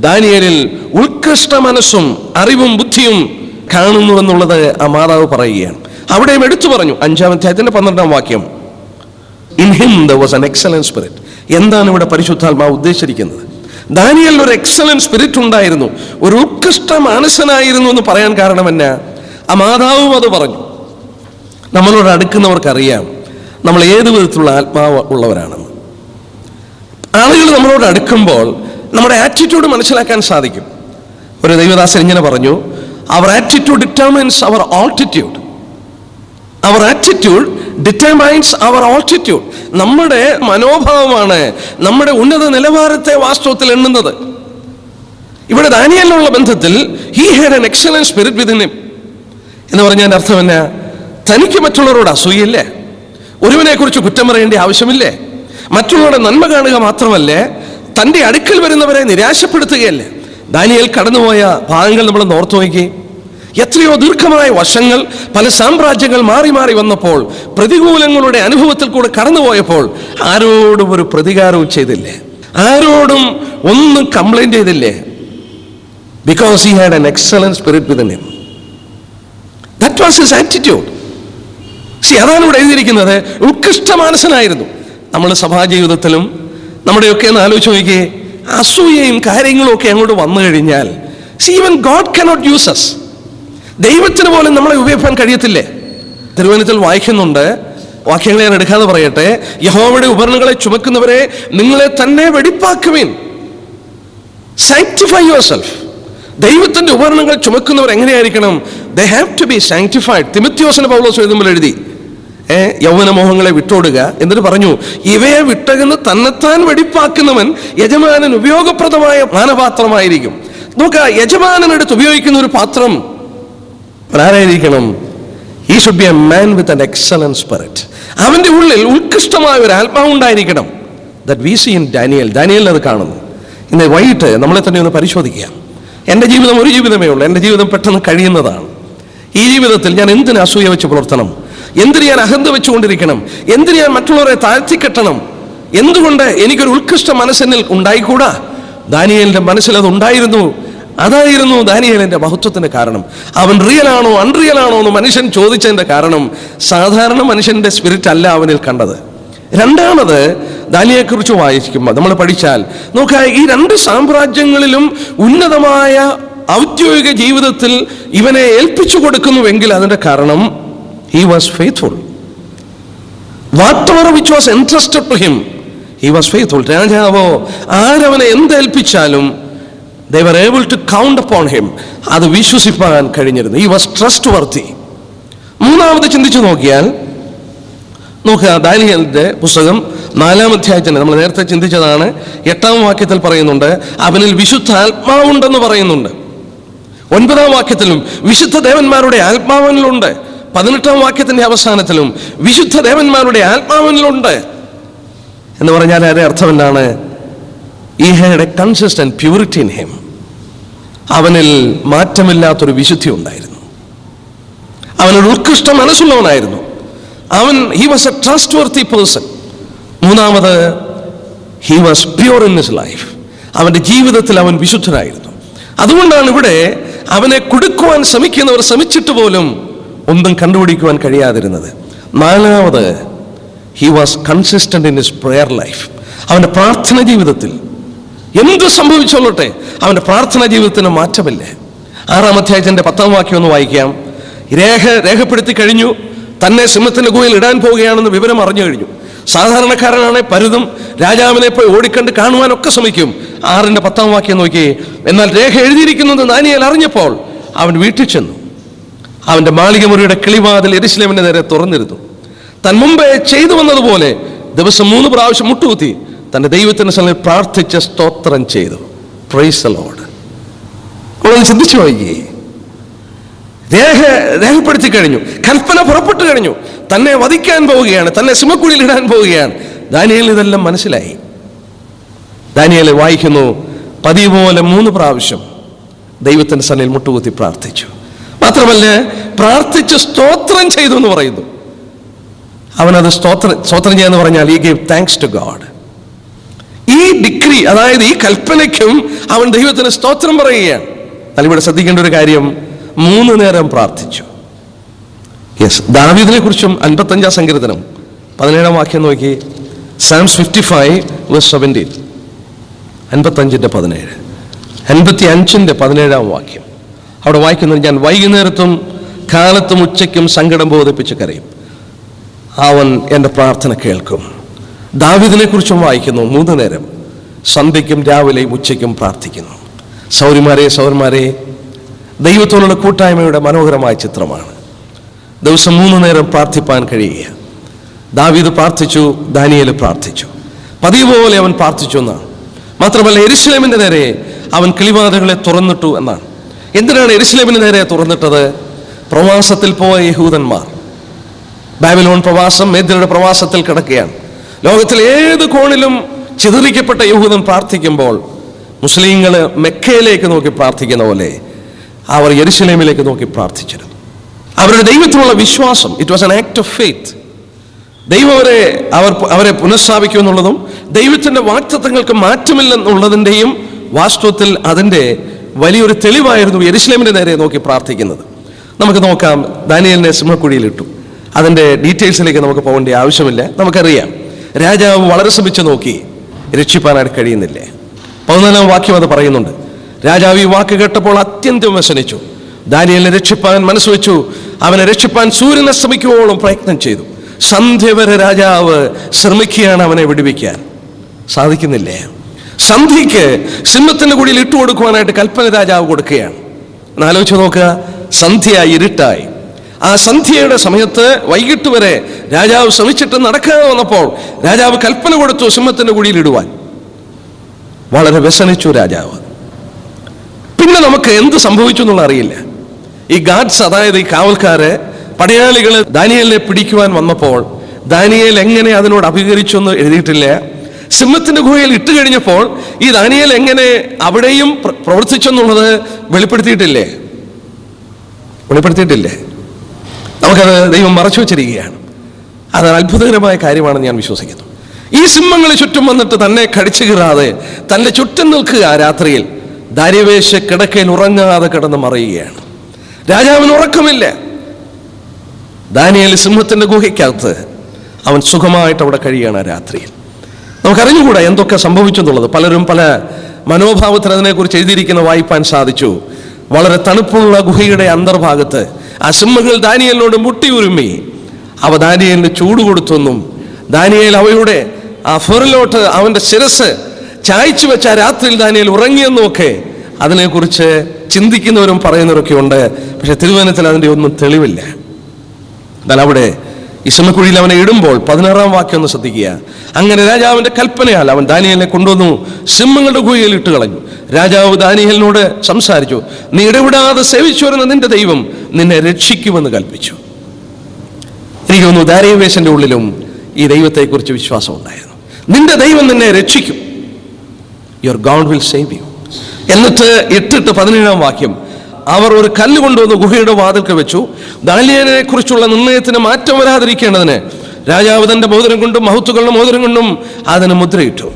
ദാനിയേലിൽ ഉത്കൃഷ്ട മനസ്സും അറിവും ബുദ്ധിയും കാണുന്നു എന്നുള്ളത് ആ മാതാവ് പറയുകയാണ്. അവിടെയും എടുത്തു പറഞ്ഞു 5-ാം അധ്യായത്തിന്റെ 12-ാം വാക്യം, in him there was an excellent spirit. എന്താണ് ഇവിടെ പരിശുദ്ധാത്മാവ് ഉദ്ദേശിച്ചിരിക്കുന്നത്? ദാനിയേലിന് ഒരു എക്സലന്റ് സ്പിരിറ്റ് ഉണ്ടായിരുന്നു, ഒരു ഉത്കൃഷ്ട മാനസനായിരുന്നു എന്ന് പറയാൻ കാരണം എന്നാ? ആ മാതാവും അത് പറഞ്ഞു. നമ്മളോട് അടുക്കുന്നവർക്കറിയാം നമ്മൾ ഏത് വിധത്തിലുള്ള ആത്മാവ് ഉള്ളവരാണെന്ന്. ആളുകൾ നമ്മളോട് അടുക്കുമ്പോൾ നമ്മുടെ ആറ്റിറ്റ്യൂഡ് മനസ്സിലാക്കാൻ സാധിക്കും. ഒരു ദൈവദാസൻ ഇങ്ങനെ പറഞ്ഞു, our attitude determines our altitude. Our attitude determines our altitude. നമ്മുടെ മനോഭാവമാണ് നമ്മുടെ ഉന്നത നിലവാരത്തെ വാസ്തവത്തിൽ എണ്ണുന്നത്. ഇവിടെ ദാനിയേലിനുള്ള ബന്ധത്തിൽ he had an excellent spirit within him എന്ന് പറഞ്ഞാൽ അർത്ഥം എന്നാ? തനിക്ക് മറ്റുള്ളവരോട് അസൂയയില്ലേ, ഒരുവനെ കുറിച്ച് കുറ്റം പറയേണ്ട ആവശ്യമില്ലേ, മറ്റുള്ളവരുടെ നന്മ കാണുക മാത്രമല്ലേ, തൻ്റെ അടുക്കൽ വരുന്നവരെ നിരാശപ്പെടുത്തുകയല്ലേ. ദാനിയേൽ കടന്നുപോയ ഭാഗങ്ങൾ നമ്മൾ ഓർത്തു നോക്കി. എത്രയോ ദീർഘമായ വർഷങ്ങൾ പല സാമ്രാജ്യങ്ങൾ മാറി മാറി വന്നപ്പോൾ, പ്രതികൂലങ്ങളുടെ അനുഭവത്തിൽ കൂടെ കടന്നുപോയപ്പോൾ ആരോടും ഒരു പ്രതികാരവും ചെയ്തില്ലേ, ആരോടും ഒന്നും കംപ്ലൈന്റ് ചെയ്തില്ലേ? Because he had an excellent spirit within him. That was his attitude. അതാണ് ഇവിടെ എഴുതിയിരിക്കുന്നത്, ഉത്കൃഷ്ട മാനസനായിരുന്നു. നമ്മൾ സഭാജീവിതത്തിലും നമ്മുടെയൊക്കെ ഒന്ന് ആലോചിച്ച് നോക്കിയേ, അസൂയയും കാര്യങ്ങളും ഒക്കെ അങ്ങോട്ട് വന്നു കഴിഞ്ഞാൽ See, even God cannot use us. ദൈവത്തിന് പോലും നമ്മളെ ഉപയോഗിക്കാൻ കഴിയത്തില്ലേ? തിരുവചനത്തിൽ വായിക്കുന്നുണ്ട്, വാക്യങ്ങളെ ഞാൻ എടുക്കാതെ പറയട്ടെ, യഹോവയുടെ ഉപകരണങ്ങളെ ചുമക്കുന്നവരെ നിങ്ങളെ തന്നെ വെടിപ്പാക്കുവിൻ. Sanctify yourself. ദൈവത്തിന്റെ ഉപകരണങ്ങൾ ചുമക്കുന്നവർ എങ്ങനെയായിരിക്കണം? They have to be sanctified. തിമോഥെയോസിന് പൗലോസ് എഴുതുമ്പോൾ എഴുതി, യൗവനമോഹങ്ങളെ വിട്ടോടുക. എന്നിട്ട് പറഞ്ഞു, ഇവയെ വിട്ടകന്ന് തന്നെത്താൻ വെടിപ്പാക്കുന്നവൻ യജമാനൻ ഉപയോഗപ്രദമായ പാനപാത്രമായിരിക്കും. നോക്കുക, യജമാനനെടുത്ത് ഉപയോഗിക്കുന്ന ഒരു പാത്രം ആരായിരിക്കണം? He should be a man with an excellent spirit. അവന്റെ ഉള്ളിൽ ഉത്കൃഷ്ടമായ ഒരു ആത്മാവ് ഉണ്ടായിരിക്കണം. That we see in Daniel. ദാനിയേലിൽ അത് കാണുന്നു. ഇന്ന് വൈകിട്ട് നമ്മളെ തന്നെ ഒന്ന് പരിശോധിക്കുക. എൻ്റെ ജീവിതം ഒരു ജീവിതമേ ഉള്ളൂ. എൻ്റെ ജീവിതം പെട്ടെന്ന് കഴിയുന്നതാണ്. ഈ ജീവിതത്തിൽ ഞാൻ എന്തിന് അസൂയ വെച്ച് പുലർത്തണം? എന്തിന് ഞാൻ അഹന്ത വെച്ചുകൊണ്ടിരിക്കണം? എന്തിന് ഞാൻ മറ്റുള്ളവരെ താഴ്ത്തിക്കെട്ടണം? എന്തുകൊണ്ട് എനിക്കൊരു ഉത്കൃഷ്ട മനസ്സിൽ ഉണ്ടായിക്കൂടാ? ദാനിയേലിന്റെ മനസ്സിൽ അത് ഉണ്ടായിരുന്നു. അതായിരുന്നു ദാനിയേലിന്റെ മഹത്വത്തിന് കാരണം. അവൻ റിയൽ ആണോ അൺറിയൽ ആണോ എന്ന് മനുഷ്യൻ ചോദിച്ചതിന്റെ കാരണം സാധാരണ മനുഷ്യന്റെ സ്പിരിറ്റ് അല്ല അവനിൽ കണ്ടത്. രണ്ടാമത്, ദാനിയേലിനെക്കുറിച്ച് വായിക്കുമ്പോൾ നമ്മൾ പഠിച്ചാൽ നോക്കുക, ഈ രണ്ട് സാമ്രാജ്യങ്ങളിലും ഉന്നതമായ ഔദ്യോഗിക ജീവിതത്തിൽ ഇവനെ ഏൽപ്പിച്ചു കൊടുക്കുന്നുവെങ്കിൽ അതിന്റെ കാരണം he was faithful. Whatever which was entrusted to him, he was faithful. രാജാവോ ആരവനെ എന്തേൽപ്പിച്ചാലും they were able to count upon him. അത് വിശ്വസിപ്പാൻ കഴിഞ്ഞിരുന്നു. he was trustworthy. മൂന്നാമത് ചിന്തിച്ചു നോക്കിയാൽ നോക്കുക, ദാനിയേലിന്റെ പുസ്തകം 4-ാം അധ്യായത്തിന് നമ്മൾ നേരത്തെ ചിന്തിച്ചതാണ്. 8-ാം വാക്യത്തിൽ പറയുന്നുണ്ട് അവനിൽ വിശുദ്ധ ആത്മാവുണ്ടെന്ന് പറയുന്നുണ്ട്. 9-ാം വാക്യത്തിലും വിശുദ്ധ ദേവന്മാരുടെ ആത്മാവനിലുണ്ട്. 18-ാം വാക്യത്തിന്റെ അവസാനത്തിലും വിശുദ്ധ ദേവന്മാരുടെ ആത്മാവനിലുണ്ട് എന്ന് പറഞ്ഞാൽ അതിന്റെ അർത്ഥം എന്താണ്? He had a consistent purity in him. അവനിൽ മാറ്റമില്ലാത്തൊരു വിശുദ്ധി ഉണ്ടായിരുന്നു. അവനൊരു ഉത്കൃഷ്ട മനസ്സുള്ളവനായിരുന്നു. he was a trustworthy person. മൂന്നാമത്, he was pure in his life. അവന്റെ ജീവിതത്തിൽ അവൻ വിശുദ്ധനായിരുന്നു. അതുകൊണ്ടാണ് ഇവിടെ അവനെ കുടുക്കുവാൻ ശ്രമിക്കുന്നവർ ശ്രമിച്ചിട്ട് പോലും ഒന്നും കണ്ടുപിടിക്കുവാൻ കഴിയാതിരുന്നത്. നാലാമത്, he was consistent in his prayer life. അവന്റെ പ്രാർത്ഥന ജീവിതത്തിൽ എന്ത് സംഭവിച്ചോളട്ടെ അവന്റെ പ്രാർത്ഥന ജീവിതത്തിന് മാറ്റമില്ല. 6-ാം അധ്യായത്തിന്റെ 10-ാം വാക്യം ഒന്ന് വായിക്കാം. രേഖപ്പെടുത്തി കഴിഞ്ഞു, തന്നെ സിംഹത്തിന്റെ ഗുഹയിൽ ഇടാൻ പോവുകയാണെന്ന് വിവരം അറിഞ്ഞു കഴിഞ്ഞു. സാധാരണക്കാരനാണ്, പരുതും രാജാവിനെ പോയി ഓടിക്കണ്ട് കാണുവാനൊക്കെ ശ്രമിക്കും. 6-ന്റെ 10-ാം വാക്യം നോക്കി. എന്നാൽ രേഖ എഴുതിയിരിക്കുന്നത് ദാനിയേൽ അറിഞ്ഞപ്പോൾ അവൻ വീട്ടിൽ ചെന്നു. അവന്റെ മാളികമുറിയുടെ കിളിവാതിൽ യെരൂശലേമിന്റെ നേരെ തുറന്നിരുന്നു. താൻ മുമ്പേ ചെയ്തു വന്നതുപോലെ ദിവസം 3 പ്രാവശ്യം മുട്ടുകുത്തി തന്റെ ദൈവത്തിന്റെ സന്നിധിയിൽ പ്രാർത്ഥിച്ച് സ്തോത്രം ചെയ്തു. Praise the Lord. നമ്മളൊന്ന് ചിന്തിച്ചു നോക്കി. രേഖപ്പെടുത്തി കഴിഞ്ഞു, കൽപ്പന പുറപ്പെട്ടു കഴിഞ്ഞു, തന്നെ വധിക്കാൻ പോവുകയാണ്, തന്നെ സിംഹക്കുഴിയിൽ ഇടാൻ പോവുകയാണ്. ദാനിയേലിന് ഇതെല്ലാം മനസ്സിലായി. ദാനിയേൽ വായിക്കുന്നു, പതിവ് പോലെ 3 പ്രാവശ്യം ദൈവത്തിന്റെ സന്നിധിയിൽ മുട്ടുകുത്തി പ്രാർത്ഥിച്ചു. മാത്രമല്ല പ്രാർത്ഥിച്ച് സ്തോത്രം ചെയ്തു എന്ന് പറയുന്നു. അവനത് സ്തോത്രം ചെയ്യാന്ന് പറഞ്ഞാൽ he gave thanks to God. ഈ ഡിഗ്രി, അതായത് ഈ കൽപ്പനയ്ക്കും അവൻ ദൈവത്തിന് സ്തോത്രം പറയുകയാണ്. എന്നാൽ ഇവിടെ ശ്രദ്ധിക്കേണ്ട ഒരു കാര്യം, 3 നേരം പ്രാർത്ഥിച്ചു. ദാവീദിനെ കുറിച്ചും 55-ാം സങ്കീർത്തനം 17-ാം വാക്യം നോക്കി. Psalms 55:17. 55-ന്റെ 17, 55-ന്റെ 17-ാം വാക്യം. അവിടെ വായിക്കുന്നത്, ഞാൻ വൈകുന്നേരത്തും കാലത്തും ഉച്ചയ്ക്കും സങ്കടം ബോധിപ്പിച്ച് കരയും, അവൻ എൻ്റെ പ്രാർത്ഥന കേൾക്കും. ദാവീദിനെ കുറിച്ചും വായിക്കുന്നു, 3 നേരം സന്ധ്യയ്ക്കും രാവിലെയും ഉച്ചയ്ക്കും പ്രാർത്ഥിക്കുന്നു. സൗരന്മാരെ, ദൈവത്തോടുള്ള കൂട്ടായ്മയുടെ മനോഹരമായ ചിത്രമാണ്. ദിവസം 3 നേരം പ്രാർത്ഥിപ്പാൻ കഴിയുക. ദാവീദ് പ്രാർത്ഥിച്ചു, ദാനിയേൽ പ്രാർത്ഥിച്ചു, പതിവ് പോലെ അവൻ പ്രാർത്ഥിച്ചു എന്നാണ്. മാത്രമല്ല യെരൂശലേമിന്റെ നേരെ അവൻ കിളിവാതിലുകളെ തുറന്നിട്ടു എന്നാണ്. എന്തിനാണ് യെരൂശലേമിന് നേരെ തുറന്നിട്ടത്? പ്രവാസത്തിൽ പോയ യഹൂദന്മാർ, ബാബിലോൺ പ്രവാസം, മേദ്യരുടെ പ്രവാസത്തിൽ കിടക്കുകയാണ്. ലോകത്തിലെ ഏത് കോണിലും ചിതറിക്കപ്പെട്ട യഹൂദൻ പ്രാർത്ഥിക്കുമ്പോൾ മുസ്ലിങ്ങൾ മെക്കയിലേക്ക് നോക്കി പ്രാർത്ഥിക്കുന്ന പോലെ അവർ യെരൂശലേമിലേക്ക് നോക്കി പ്രാർത്ഥിച്ചിരുന്നു. അവരുടെ ദൈവത്തിലുള്ള വിശ്വാസം, it was an act of faith. ദൈവം അവരെ പുനഃസ്ഥാപിക്കുമെന്നുള്ളതും ദൈവത്തിന്റെ വാഗ്ദത്തങ്ങൾക്ക് മാറ്റമില്ലെന്നുള്ളതിൻ്റെയും വാസ്തവത്തിൽ അതിൻ്റെ വലിയൊരു തെളിവായിരുന്നു യെരൂശലേമിന്റെ നേരെ നോക്കി പ്രാർത്ഥിക്കുന്നത്. നമുക്ക് നോക്കാം. ദാനിയേലിനെ സിംഹക്കുഴിയിലിട്ടു. അതിൻ്റെ ഡീറ്റെയിൽസിലേക്ക് നമുക്ക് പോകേണ്ട ആവശ്യമില്ല. നമുക്കറിയാം, രാജാവ് വളരെ ശ്രമിച്ചു നോക്കി, രക്ഷിപ്പാനായിട്ട് കഴിയുന്നില്ല. 14-ാം വാക്യം അത് പറയുന്നുണ്ട്. രാജാവ് ഈ വാക്ക് കേട്ടപ്പോൾ അത്യന്തം വ്യസനിച്ചു. ദാനിയേലിനെ രക്ഷിപ്പാൻ മനസ്സ് വെച്ചു. അവനെ രക്ഷിപ്പാൻ സൂര്യൻ അസ്തമിക്കുവോളം പ്രയത്നം ചെയ്തു. സന്ധ്യ വരെ രാജാവ് ശ്രമിക്കുകയാണ് അവനെ വിടുവിക്കാൻ. സാധിക്കുന്നില്ലേ? സന്ധ്യയ്ക്ക് സിംഹത്തിന്റെ കുടിയിൽ ഇട്ടുകൊടുക്കുവാനായിട്ട് കൽപ്പന രാജാവ് കൊടുക്കുകയാണ്. എന്നാലോചിച്ച് നോക്കുക, സന്ധ്യ ഇരുട്ടായി. ആ സന്ധ്യയുടെ സമയത്ത് വൈകിട്ട് വരെ രാജാവ് ശ്രമിച്ചിട്ട് നടക്കാതെ വന്നപ്പോൾ രാജാവ് കൽപ്പന കൊടുത്തു സിംഹത്തിന്റെ കുടിയിൽ ഇടുവാൻ. വളരെ വ്യസനിച്ചു രാജാവ്. പിന്നെ നമുക്ക് എന്ത് സംഭവിച്ചു എന്നുള്ള അറിയില്ല. ഈ ഗാർഡ്സ്, അതായത് ഈ കാവൽക്കാര്, പടയാളികൾ ദാനിയേലിനെ പിടിക്കുവാൻ വന്നപ്പോൾ ദാനിയേൽ എങ്ങനെ അതിനോട് അഭികരിച്ചു എന്ന് എഴുതിയിട്ടില്ല. സിംഹത്തിന്റെ ഗുഹയിൽ ഇട്ട് കഴിഞ്ഞപ്പോൾ ഈ ദാനിയേൽ എങ്ങനെ അവിടെയും പ്രവർത്തിച്ചെന്നുള്ളത് വെളിപ്പെടുത്തിയിട്ടില്ലേ? നമുക്കത് ദൈവം മറച്ചു വെച്ചിരിക്കുകയാണ്. അത് അത്ഭുതകരമായ കാര്യമാണെന്ന് ഞാൻ വിശ്വസിക്കുന്നു. ഈ സിംഹങ്ങൾ ചുറ്റും വന്നിട്ട് തന്നെ കടിച്ചു കീറാതെ തന്റെ ചുറ്റും നിൽക്കുക. രാത്രിയിൽ ദാരിവേശ് കിടക്കയിൽ ഉറങ്ങാതെ കിടന്ന് മറിയുകയാണ്. രാജാവിന് ഉറക്കമില്ല. ദാനിയേൽ സിംഹത്തിന്റെ ഗുഹയ്ക്കകത്ത് അവൻ സുഖമായിട്ട് അവിടെ കഴിയുകയാണ് രാത്രിയിൽ. നമുക്കറിഞ്ഞുകൂടാ എന്തൊക്കെ സംഭവിച്ചെന്നുള്ളത്. പലരും പല മനോഭാവത്തിൽ അതിനെക്കുറിച്ച് എഴുതിയിരിക്കുന്ന വായിപ്പാൻ സാധിച്ചു. വളരെ തണുപ്പുള്ള ഗുഹയുടെ അന്തർഭാഗത്ത് ആ സിംഹങ്ങൾ ദാനിയേലിനോട് മുട്ടിയുരുമ്മി അവ ദാനിയേലിന് ചൂട് കൊടുത്തെന്നും ദാനിയേൽ അവയുടെ ആ ഫെറിലോട്ട് അവന്റെ ശിരസ് ചായച്ചു വെച്ച രാത്രിയിൽ ദാനിയേൽ ഉറങ്ങിയെന്നും ഒക്കെ അതിനെക്കുറിച്ച് ചിന്തിക്കുന്നവരും പറയുന്നവരൊക്കെ ഉണ്ട്. പക്ഷെ തിരുവചനത്തിൽ അതിൻ്റെ ഒന്നും തെളിവില്ല. എന്നാൽ അവിടെ ഈ സിംഹക്കുഴിയിൽ അവനെ ഇടുമ്പോൾ 16-ാം വാക്യം ഒന്ന് ശ്രദ്ധിക്കുക. അങ്ങനെ രാജാവിന്റെ കൽപ്പനയാൽ അവൻ ദാനിയേലിനെ കൊണ്ടുവന്നു സിംഹങ്ങളുടെ ഗുഹയിൽ ഇട്ട് കളഞ്ഞു. രാജാവ് ദാനിയേലിനോട് സംസാരിച്ചു. നീ ഇടപെടാതെ സേവിച്ചു വരുന്ന നിന്റെ ദൈവം നിന്നെ രക്ഷിക്കുമെന്ന് കൽപ്പിച്ചു. എനിക്ക് തോന്നുന്നു ദാരിവേശന്റെ ഉള്ളിലും ഈ ദൈവത്തെക്കുറിച്ച് വിശ്വാസം ഉണ്ടായിരുന്നു. നിന്റെ ദൈവം നിന്നെ രക്ഷിക്കും. Your God will save U. എന്നിട്ട് 8-17-ാം വാക്യം, അവർ ഒരു കല്ല് കൊണ്ടുവന്ന് ഗുഹയുടെ വാതിൽക്ക് വെച്ചു. ദാനിയേലിനെ കുറിച്ചുള്ള നിർണയത്തിന് മാറ്റം വരാതിരിക്കേണ്ടതിന് രാജാവ് തന്റെ മോതിരം കൊണ്ടും മഹത്തുക്കളുടെ മോതിരം കൊണ്ടും അതിന് മുദ്രയിട്ടു.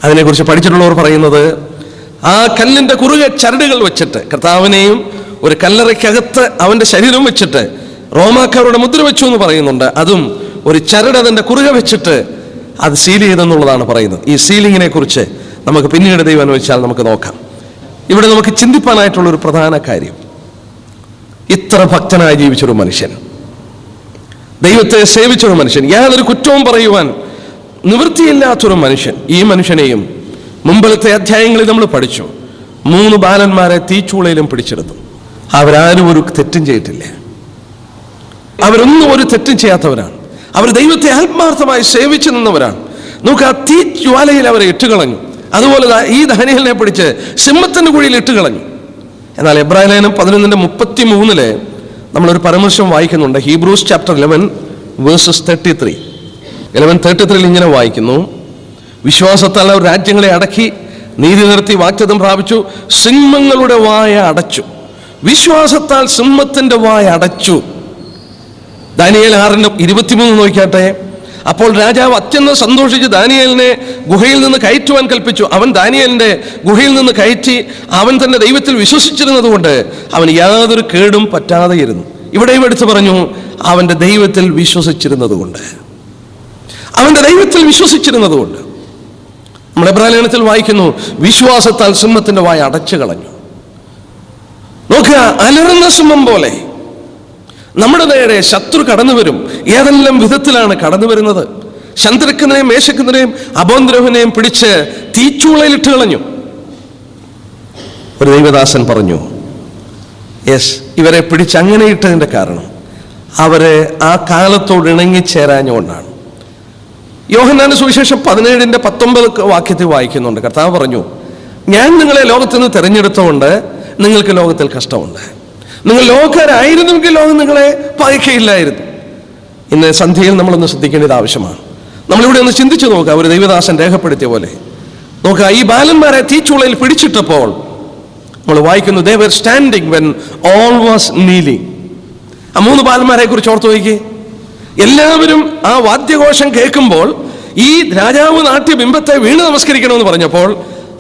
അതിനെക്കുറിച്ച് പഠിച്ചിട്ടുള്ളവർ പറയുന്നത്, ആ കല്ലിന്റെ കുറുകെ ചരടുകൾ വെച്ചിട്ട് കർത്താവിനെയും ഒരു കല്ലറയ്ക്കകത്ത് അവന്റെ ശരീരം വെച്ചിട്ട് റോമാക്കാരുടെ മുദ്ര വെച്ചു എന്ന് പറയുന്നുണ്ട്. അതും ഒരു ചരട് അതിന്റെ കുറുകെ വെച്ചിട്ട് അത് സീൽ ചെയ്തെന്നുള്ളതാണ് പറയുന്നത്. ഈ സീലിങ്ങിനെ കുറിച്ച് നമുക്ക് പിന്നീട് ദൈവം അനുവദിച്ചാൽ നമുക്ക് നോക്കാം. ഇവിടെ നമുക്ക് ചിന്തിപ്പാനായിട്ടുള്ള ഒരു പ്രധാന കാര്യം, ഇത്ര ഭക്തനായി ജീവിച്ചൊരു മനുഷ്യൻ, ദൈവത്തെ സേവിച്ചൊരു മനുഷ്യൻ, യാതൊരു കുറ്റവും പറയുവാൻ നിവൃത്തിയില്ലാത്തൊരു മനുഷ്യൻ. ഈ മനുഷ്യനെയും മുമ്പിലത്തെ അധ്യായങ്ങളിൽ നമ്മൾ പഠിച്ചു. 3 ബാലന്മാരെ തീച്ചൂളയിലും പിടിച്ചെടുത്തു. അവരാരും ഒരു തെറ്റും ചെയ്തിട്ടില്ല. അവരൊന്നും ഒരു തെറ്റും ചെയ്യാത്തവരാണ്. അവർ ദൈവത്തെ ആത്മാർത്ഥമായി സേവിച്ചു നിന്നവരാണ്. നമുക്ക് ആ തീജ്വാലയിൽ അവരെ ഇട്ടുകളഞ്ഞു. അതുപോലെ ഈ ദാനിയേലിനെ പിടിച്ച് സിംഹത്തിന്റെ കുഴിയിൽ ഇട്ടുകളഞ്ഞു. എന്നാൽ എബ്രായ ലേഖനം 11:33 നമ്മളൊരു പരാമർശം വായിക്കുന്നുണ്ട്. ഹീബ്രൂസ് ചാപ്റ്റർ 11:33 ഇങ്ങനെ വായിക്കുന്നു: വിശ്വാസത്താൽ അവർ രാജ്യങ്ങളെ അടക്കി, നീതി നിർത്തി, വാഗ്ദത്തം പ്രാപിച്ചു, സിംഹങ്ങളുടെ വായ അടച്ചു. വിശ്വാസത്താൽ സിംഹത്തിന്റെ വായ അടച്ചു. ദാനിയേൽ 6:23 നോക്കിയാട്ടെ. അപ്പോൾ രാജാവ് അത്യന്തം സന്തോഷിച്ച് ദാനിയേലിനെ ഗുഹയിൽ നിന്ന് കയറ്റുവാൻ കൽപ്പിച്ചു. അവൻ ദാനിയേലിന്റെ ഗുഹയിൽ നിന്ന് കയറ്റി അവൻ തന്റെ ദൈവത്തിൽ വിശ്വസിച്ചിരുന്നത് കൊണ്ട് അവന് യാതൊരു കേടും പറ്റാതെ ഇരുന്നു. ഇവിടെയും എടുത്തു പറഞ്ഞു, അവന്റെ ദൈവത്തിൽ വിശ്വസിച്ചിരുന്നത് കൊണ്ട്. അവന്റെ ദൈവത്തിൽ വിശ്വസിച്ചിരുന്നത് കൊണ്ട്. നമ്മൾ എബ്രായ ലേഖനത്തിൽ വായിക്കുന്നു, വിശ്വാസത്താൽ സിംഹത്തിന്റെ വായ അടച്ചു കളഞ്ഞു. നോക്കുക, അലറുന്ന സിംഹം പോലെ നമ്മുടെ നേരെ ശത്രു കടന്നു വരും. ഏതെല്ലാം വിധത്തിലാണ് കടന്നു വരുന്നത്? ശന്ത്രക്കനെയും മേശക്കനെയും അബോദ്രോഹിനെയും പിടിച്ച് തീച്ചൂളയിലിട്ട് കളഞ്ഞു. ഒരു ദൈവദാസൻ പറഞ്ഞു, യെസ്, ഇവരെ പിടിച്ച് അങ്ങനെ ഇട്ടതിന്റെ കാരണം അവരെ ആ കാലത്തോട് ഇണങ്ങിച്ചേരാഞ്ഞുകൊണ്ടാണ്. യോഹന്നാന്റെ സുവിശേഷം 17:19 വാക്യത്തിൽ വായിക്കുന്നുണ്ട്. കർത്താവ് പറഞ്ഞു, ഞാൻ നിങ്ങളെ ലോകത്തിൽ നിന്ന് തിരഞ്ഞെടുത്തുകൊണ്ട് നിങ്ങൾക്ക് ലോകത്തിൽ കഷ്ടമുണ്ട്. നിങ്ങൾ ലോകക്കാരായിരുന്നെങ്കിൽ ലോകം നിങ്ങളെ പകയ്ക്കയില്ലായിരുന്നു. ഇന്ന് സന്ധ്യയിൽ നമ്മളൊന്ന് ശ്രദ്ധിക്കേണ്ടത് ആവശ്യമാണ്. നമ്മളിവിടെ ഒന്ന് ചിന്തിച്ചു നോക്കുക. ഒരു ദൈവദാസൻ രേഖപ്പെടുത്തിയ പോലെ നോക്കുക, ഈ ബാലന്മാരെ തീച്ചൂളയിൽ പിടിച്ചിട്ടപ്പോൾ നമ്മൾ വായിക്കുന്നു, they were standing when all was kneeling. ആ 3 ബാലന്മാരെ കുറിച്ച് ഓർത്തു നോക്കി. എല്ലാവരും ആ വാദ്യഘോഷം കേൾക്കുമ്പോൾ ഈ രാജാവ് നാട്യ ബിംബത്തെ വീണ് നമസ്കരിക്കണമെന്ന് പറഞ്ഞപ്പോൾ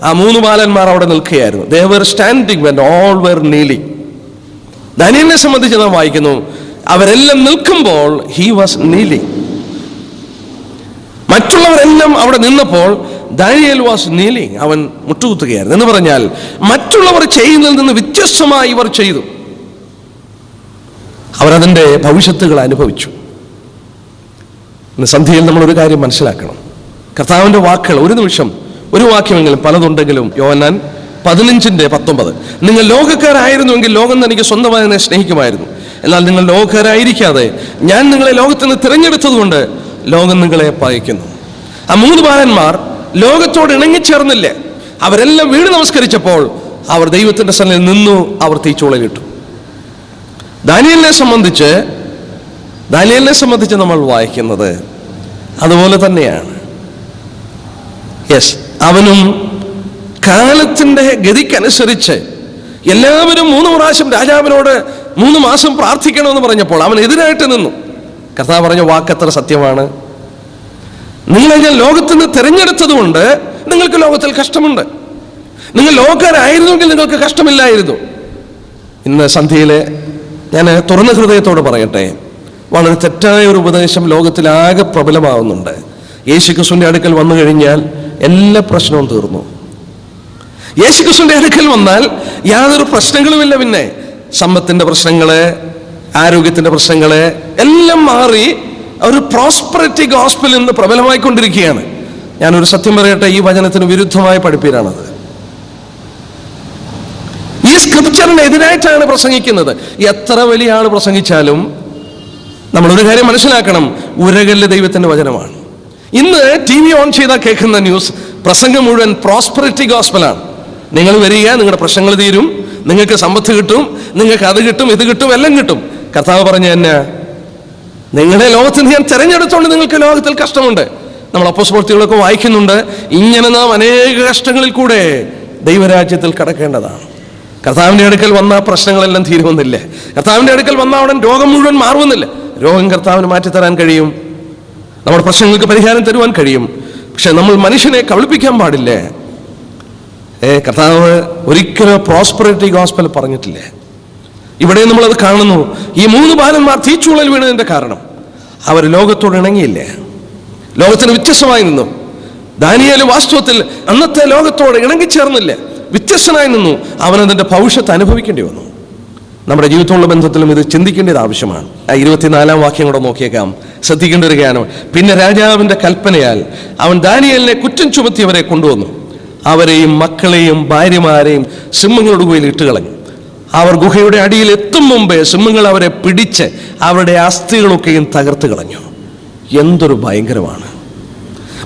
ആ 3 ബാലന്മാർ അവിടെ നിൽക്കുകയായിരുന്നു. they were standing when all were kneeling. ദാനിയേലിനെ സംബന്ധിച്ച് നാം വായിക്കുന്നു, അവരെല്ലാം നിൽക്കുമ്പോൾ he was kneeling. മറ്റുള്ളവരെല്ലാം അവിടെ നിന്നപ്പോൾ ദാനിയേൽ വാസ് നീലിംഗ്, അവൻ മുട്ടുകുത്തുകയായിരുന്നു. എന്ന് പറഞ്ഞാൽ മറ്റുള്ളവർ ചെയ്യുന്നതിൽ നിന്ന് വ്യത്യസ്തമായി ഇവർ ചെയ്തു. അവരതിൻ്റെ ഭവിഷ്യത്തുകൾ അനുഭവിച്ചു. ഇന്ന് സന്ധ്യയിൽ നമ്മളൊരു കാര്യം മനസ്സിലാക്കണം. കർത്താവിൻ്റെ വാക്കുകൾ, ഒരു നിമിഷം ഒരു വാക്യമെങ്കിലും, പലതുണ്ടെങ്കിലും, യോഹന്നാൻ 15:19, നിങ്ങൾ ലോകക്കാരായിരുന്നുവെങ്കിൽ ലോകം തനിക്ക് സ്വന്തമായി എന്നെ സ്നേഹിക്കുമായിരുന്നു. എന്നാൽ നിങ്ങൾ ലോകക്കാരായിരിക്കാതെ ഞാൻ നിങ്ങളെ ലോകത്തിൽ നിന്ന് തിരഞ്ഞെടുത്തതുകൊണ്ട് ലോകം നിങ്ങളെ പകയ്ക്കുന്നു. ആ 3 ബാലന്മാർ ലോകത്തോട് ഇണങ്ങിച്ചേർന്നില്ലേ? അവരെല്ലാം വീണ് നമസ്കരിച്ചപ്പോൾ അവർ ദൈവത്തിന്റെ സന്നിധിയിൽ നിന്നു, അവർ തീച്ചൂളയിലിട്ടു. ദാനിയേലിനെ സംബന്ധിച്ച് നമ്മൾ വായിക്കുന്നത് അതുപോലെ തന്നെയാണ്. അവനും കാലത്തിന്റെ ഗതിക്കനുസരിച്ച് എല്ലാവരും 3 പ്രാവശ്യം രാജാവിനോട് 3 മാസം പ്രാർത്ഥിക്കണമെന്ന് പറഞ്ഞപ്പോൾ അവൻ എതിരായിട്ട് നിന്നു. കർത്താവ് പറഞ്ഞ വാക്കത്ര സത്യമാണ്. നിങ്ങളെ ഞാൻ ലോകത്തിൽ നിന്ന് തിരഞ്ഞെടുത്തത് കൊണ്ട് നിങ്ങൾക്ക് ലോകത്തിൽ കഷ്ടമുണ്ട്. നിങ്ങൾ ലോകക്കാരായിരുന്നുവെങ്കിൽ നിങ്ങൾക്ക് കഷ്ടമില്ലായിരുന്നു. ഇന്ന് സന്ധ്യയിലെ ഞാൻ തുറന്ന ഹൃദയത്തോട് പറയട്ടെ, വളരെ തെറ്റായ ഒരു ഉപദേശം ലോകത്തിലാകെ പ്രബലമാവുന്നുണ്ട്. യേശുക്രിസ്തുവിന്റെ അടുക്കൽ വന്നു കഴിഞ്ഞാൽ എല്ലാ പ്രശ്നവും തീർന്നു. യേശുക്രിസ്തുവിന്റെ അടുക്കൽ വന്നാൽ യാതൊരു പ്രശ്നങ്ങളുമില്ല. പിന്നെ സമ്പത്തിന്റെ പ്രശ്നങ്ങള്, ആരോഗ്യത്തിന്റെ പ്രശ്നങ്ങള് എല്ലാം മാറി ഒരു പ്രോസ്പെറിറ്റി ഗോസ്പൽ ഇന്ന് പ്രബലമായിക്കൊണ്ടിരിക്കുകയാണ്. ഞാനൊരു സത്യം പറയട്ടെ, ഈ വചനത്തിന് വിരുദ്ധമായ പഠിപ്പീരാണത്. ഈ സ്ക്രിപ്ചറിന് എതിരായിട്ടാണ് പ്രസംഗിക്കുന്നത്. എത്ര വലിയ ആൾ പ്രസംഗിച്ചാലും നമ്മളൊരു കാര്യം മനസ്സിലാക്കണം, ഉരകല്ല് ദൈവത്തിന്റെ വചനമാണ്. ഇന്ന് TV ഓൺ ചെയ്താൽ കേൾക്കുന്ന ന്യൂസ് പ്രസംഗം മുഴുവൻ പ്രോസ്പെറിറ്റി ഗോസ്പലാണ്. നിങ്ങൾ വരിക, നിങ്ങളുടെ പ്രശ്നങ്ങൾ തീരും, നിങ്ങൾക്ക് സമ്പത്ത് കിട്ടും, നിങ്ങൾക്ക് അത് കിട്ടും, ഇത് കിട്ടും, എല്ലാം കിട്ടും. കർത്താവ് പറഞ്ഞു തന്നെ, നിങ്ങളെ ലോകത്തിൽ ഞാൻ തിരഞ്ഞെടുത്തോണ്ട് നിങ്ങൾക്ക് ലോകത്തിൽ കഷ്ടമുണ്ട്. നമ്മൾ അപ്പോസ്തലപ്രവൃത്തികളൊക്കെ വായിക്കുന്നുണ്ട്. ഇങ്ങനെ നാം അനേക കഷ്ടങ്ങളിൽ കൂടെ ദൈവരാജ്യത്തിൽ കടക്കേണ്ടതാണ്. കർത്താവിന്റെ അടുക്കൽ വന്ന പ്രശ്നങ്ങളെല്ലാം തീരുമെന്നില്ല. കർത്താവിന്റെ അടുക്കൽ വന്ന ഉടൻ രോഗം മുഴുവൻ മാറുമെന്നില്ല. രോഗം കർത്താവിന് മാറ്റിത്തരാൻ കഴിയും, നമ്മുടെ പ്രശ്നങ്ങൾക്ക് പരിഹാരം തരുവാൻ കഴിയും. പക്ഷെ നമ്മൾ മനുഷ്യനെ കബളിപ്പിക്കാൻ പാടില്ലേ. കർത്താവ് ഒരിക്കലും പ്രോസ്പെറിറ്റി ഗോസ്പൽ പറഞ്ഞിട്ടില്ലേ. ഇവിടെ നമ്മളത് കാണുന്നു. ഈ 3 ബാലന്മാർ തീച്ചൂളൽ വീണതിന്റെ കാരണം അവർ ലോകത്തോട് ഇണങ്ങിയില്ലേ, ലോകത്തിന് വ്യത്യസ്തമായി നിന്നു. ദാനിയേൽ വാസ്തവത്തിൽ അന്നത്തെ ലോകത്തോട് ഇണങ്ങിച്ചേർന്നില്ല, വ്യത്യസ്തനായി നിന്നു. അവനതിന്റെ ഭവിഷ്യത്ത് അനുഭവിക്കേണ്ടി വന്നു. നമ്മുടെ ജീവിതത്തിലുള്ള ബന്ധത്തിലും ഇത് ചിന്തിക്കേണ്ടത് ആവശ്യമാണ്. 24-ാം വാക്യം കൂടെ നോക്കിയേക്കാം. ശ്രദ്ധിക്കേണ്ട ഒരു ജ്ഞാനം. പിന്നെ രാജാവിന്റെ കൽപ്പനയാൽ അവൻ ദാനിയേലിനെ കുറ്റം ചുമത്തിയവരെ കൊണ്ടുവന്നു. അവരെയും മക്കളെയും ഭാര്യമാരെയും സിംഹങ്ങളുടെ ഗുഹയിൽ ഇട്ടുകളഞ്ഞു. അവർ ഗുഹയുടെ അടിയിൽ എത്തും മുമ്പേ സിംഹങ്ങൾ അവരെ പിടിച്ച് അവരുടെ അസ്ഥികളൊക്കെയും തകർത്ത് കളഞ്ഞു. എന്തൊരു ഭയങ്കരമാണ്.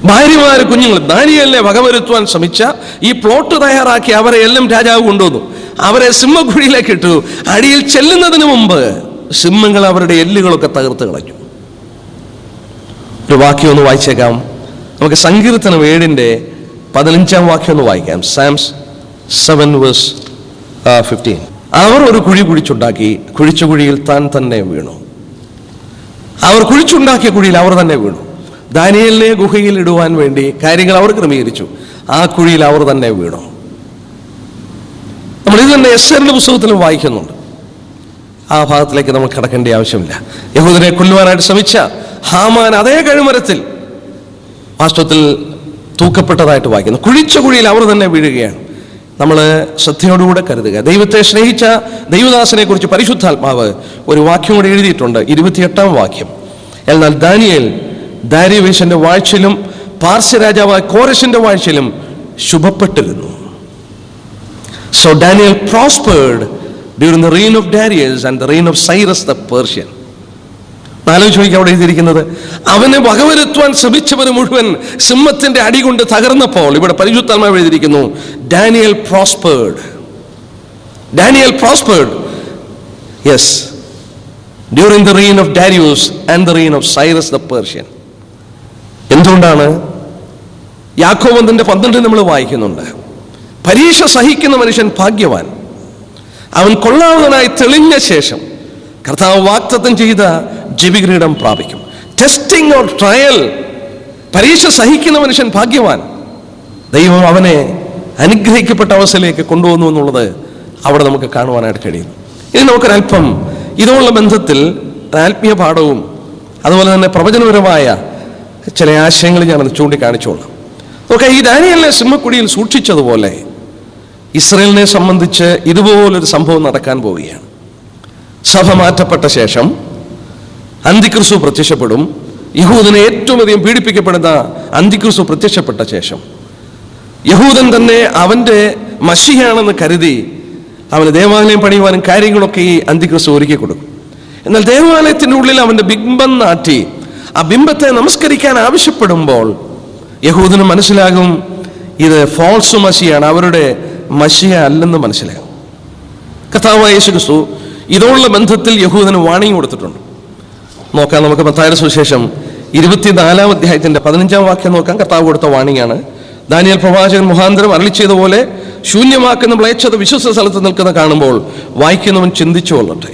ഭാര്യമാര്, കുഞ്ഞുങ്ങൾ ദാനിയേലിനെ വകവരുത്തുവാൻ ശ്രമിച്ച ഈ പ്ലോട്ട് തയ്യാറാക്കി അവരെ എല്ലാം രാജാവ് കൊണ്ടുവന്നു. അവരെ സിംഹക്കുഴിയിലേക്ക് ഇട്ടു. അടിയിൽ ചെല്ലുന്നതിന് മുമ്പ് സിംഹങ്ങൾ അവരുടെ എല്ലുകളൊക്കെ തകർത്ത് കളഞ്ഞു. ഒരു വാക്യം ഒന്ന് വായിച്ചേക്കാം. നമുക്ക് സങ്കീർത്തനം 7-ന്റെ 15-ാം വാക്യം ഒന്ന് വായിക്കാം. Psalms 7:15. അവർ ഒരു കുഴി കുഴിച്ചുണ്ടാക്കി, കുഴിച്ച കുഴിയിൽ താൻ തന്നെ വീണു. അവർ കുഴിച്ചുണ്ടാക്കിയ കുഴിയിൽ അവർ തന്നെ വീണു. ദാനിയേലിനെ ഗുഹയിൽ ഇടുവാൻ വേണ്ടി കാര്യങ്ങൾ അവർ ക്രമീകരിച്ചു. ആ കുഴിയിൽ അവർ തന്നെ വീണു. നമ്മൾ ഇത് തന്നെ എസ്തേറിന്റെ പുസ്തകത്തിലും വായിക്കുന്നുണ്ട്. ആ ഭാഗത്തിലേക്ക് നമ്മൾ കടക്കേണ്ട ആവശ്യമില്ല. യഹൂദരെ കൊല്ലുവാനായിട്ട് ശ്രമിച്ച ഹാമാൻ അതേ കഴുമരത്തിൽ വാസ്തവത്തിൽ തൂക്കപ്പെട്ടതായിട്ട് വായിക്കുന്നു. കുഴിച്ച കുഴിയിൽ അവർ തന്നെ വീഴുകയാണ്. നമ്മൾ ശ്രദ്ധയോടുകൂടെ കരുതുക. ദൈവത്തെ സ്നേഹിച്ച ദൈവദാസനെ കുറിച്ച് പരിശുദ്ധാത്മാവ് ഒരു വാക്യം കൂടെ എഴുതിയിട്ടുണ്ട്. 28-ാം വാക്യം. എന്നാൽ ദാനിയേൽ ദാരിവേശന്റെ വാഴ്ചയിലും പാർസ്യ രാജാവായ കോരശിന്റെ വാഴ്ചയിലും ശുഭപ്പെട്ടിരുന്നു. So Daniel prospered during the reign of Darius and the reign of Cyrus the Persian. ആലോചിച്ച് അവിടെ എഴുതിയിരിക്കുന്നത്, അവനെ വകവരുത്തുവാൻ ശ്രമിച്ചവർ മുഴുവൻ സിംഹത്തിന്റെ അടി കൊണ്ട് തകർന്നപ്പോൾ ഇവിടെ പരിശുദ്ധാത്മാവ് എഴുതിയിരിക്കുന്നു, Daniel prospered. Daniel prospered, yes, during the reign of Darius and the reign of Cyrus the Persian. എന്തുകൊണ്ടാണ്? യാക്കോബ് 12 നമ്മൾ വായിക്കുന്നുണ്ട്. പരീക്ഷ സഹിക്കുന്ന മനുഷ്യൻ ഭാഗ്യവാൻ, അവൻ കൊള്ളാവുന്നതിനായി തെളിഞ്ഞ ശേഷം കർത്താവ് വാഗ്ദത്തം ചെയ്ത ജയകിരീടം പ്രാപിക്കും. ടെസ്റ്റിംഗ് ഓർ ട്രയൽ, പരീക്ഷ സഹിക്കുന്ന മനുഷ്യൻ ഭാഗ്യവാൻ. ദൈവം അവനെ അനുഗ്രഹിക്കപ്പെട്ട അവസ്ഥയിലേക്ക് കൊണ്ടുവന്നു എന്നുള്ളത് അവിടെ നമുക്ക് കാണുവാനായിട്ട് കഴിയുന്നു. ഇനി നമുക്കൊരല്പം ഇതുള്ള ബന്ധത്തിൽ ആത്മീയ പാഠവും അതുപോലെ തന്നെ പ്രവചനപരമായ ചില ആശയങ്ങൾ ഞാനത് ചൂണ്ടിക്കാണിച്ചോളാം. ഓക്കെ, ഈ ദാനിയേലിനെ സിംഹക്കുഴിയിൽ സൂക്ഷിച്ചതുപോലെ ഇസ്രായേലിനെ സംബന്ധിച്ച് ഇതുപോലൊരു സംഭവം നടക്കാൻ പോവുകയാണ്. സഭ മാറ്റപ്പെട്ട ശേഷം അന്തിക്രിസ്തു പ്രത്യക്ഷപ്പെടും. യഹൂദനെ ഏറ്റവും അധികം പീഡിപ്പിക്കപ്പെടുന്ന അന്തിക്രിസ്തു പ്രത്യക്ഷപ്പെട്ട ശേഷം യഹൂദൻ തന്നെ അവന്റെ മശിഹയാണെന്ന് കരുതി അവന് ദേവാലയം പണിയുവാനും കാര്യങ്ങളൊക്കെ ഈ അന്തിക്രിസ്തു ഒരുക്കി കൊടുക്കും. എന്നാൽ ദേവാലയത്തിൻ്റെ ഉള്ളിൽ അവന്റെ ബിംബം നാട്ടി ആ ബിംബത്തെ നമസ്കരിക്കാൻ ആവശ്യപ്പെടുമ്പോൾ യഹൂദന് മനസ്സിലാകും ഇത് ഫോൾസ് മശിയാണ്, അവരുടെ മശിഹ അല്ലെന്ന് മനസ്സിലാകും. കർത്താവായ യേശു ക്രിസ്തു ഇതോടുള്ള ബന്ധത്തിൽ യഹൂദന് വാണിംഗ് കൊടുത്തിട്ടുണ്ട്. നോക്കാം, നമുക്ക് മത്തായിയുടെ സുവിശേഷം 24-ാം അധ്യായത്തിന്റെ 15-ാം വാക്യം നോക്കാം. കർത്താവ് കൊടുത്ത വാണിംഗാണ്. ദാനിയേൽ പ്രവാചകൻ മുഖാന്തരം അരുളി ചെയ്തതുപോലെ ശൂന്യമാക്കുന്ന മ്ലേച്ഛത വിശ്വസ്ത സ്ഥലത്ത് നിൽക്കുന്ന കാണുമ്പോൾ വായിക്കുന്നവൻ ചിന്തിച്ചു കൊള്ളട്ടെ.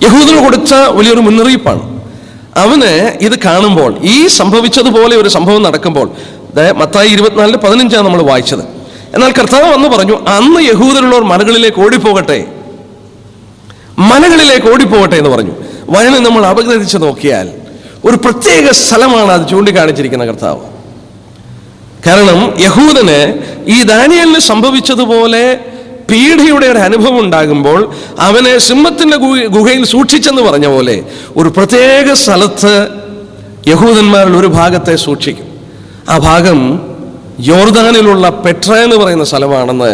യഹൂദന് കൊടുത്ത വലിയൊരു മുന്നറിയിപ്പാണ്. അവന് ഇത് കാണുമ്പോൾ, ഈ സംഭവിച്ചതുപോലെ ഒരു സംഭവം നടക്കുമ്പോൾ, മത്തായി 24:15 നമ്മൾ വായിച്ചത്. എന്നാൽ കർത്താവ് വന്ന് പറഞ്ഞു, അന്ന് യഹൂദരുള്ളവർ മലകളിലേക്ക് ഓടിപ്പോകട്ടെ, മലകളിലേക്ക് ഓടിപ്പോകട്ടെ എന്ന് പറഞ്ഞു. വചനം നമ്മൾ അപഗ്രഥിച്ച് നോക്കിയാൽ ഒരു പ്രത്യേക സ്ഥലമാണ് അത് ചൂണ്ടിക്കാണിച്ചിരിക്കുന്ന കർത്താവ്. കാരണം യഹൂദന് ഈ ദാനിയേലിന് സംഭവിച്ചതുപോലെ പീഡയുടെ ഒരു അനുഭവം ഉണ്ടാകുമ്പോൾ അവനെ സിംഹത്തിന്റെ ഗുഹയിൽ സൂക്ഷിച്ചെന്ന് പറഞ്ഞ പോലെ ഒരു പ്രത്യേക സ്ഥലത്ത് യഹൂദന്മാരിൽ ഒരു ഭാഗത്തെ സൂക്ഷിക്കും. ആ ഭാഗം യോർദാനിലുള്ള പെട്ര എന്ന് പറയുന്ന സ്ഥലമാണെന്ന്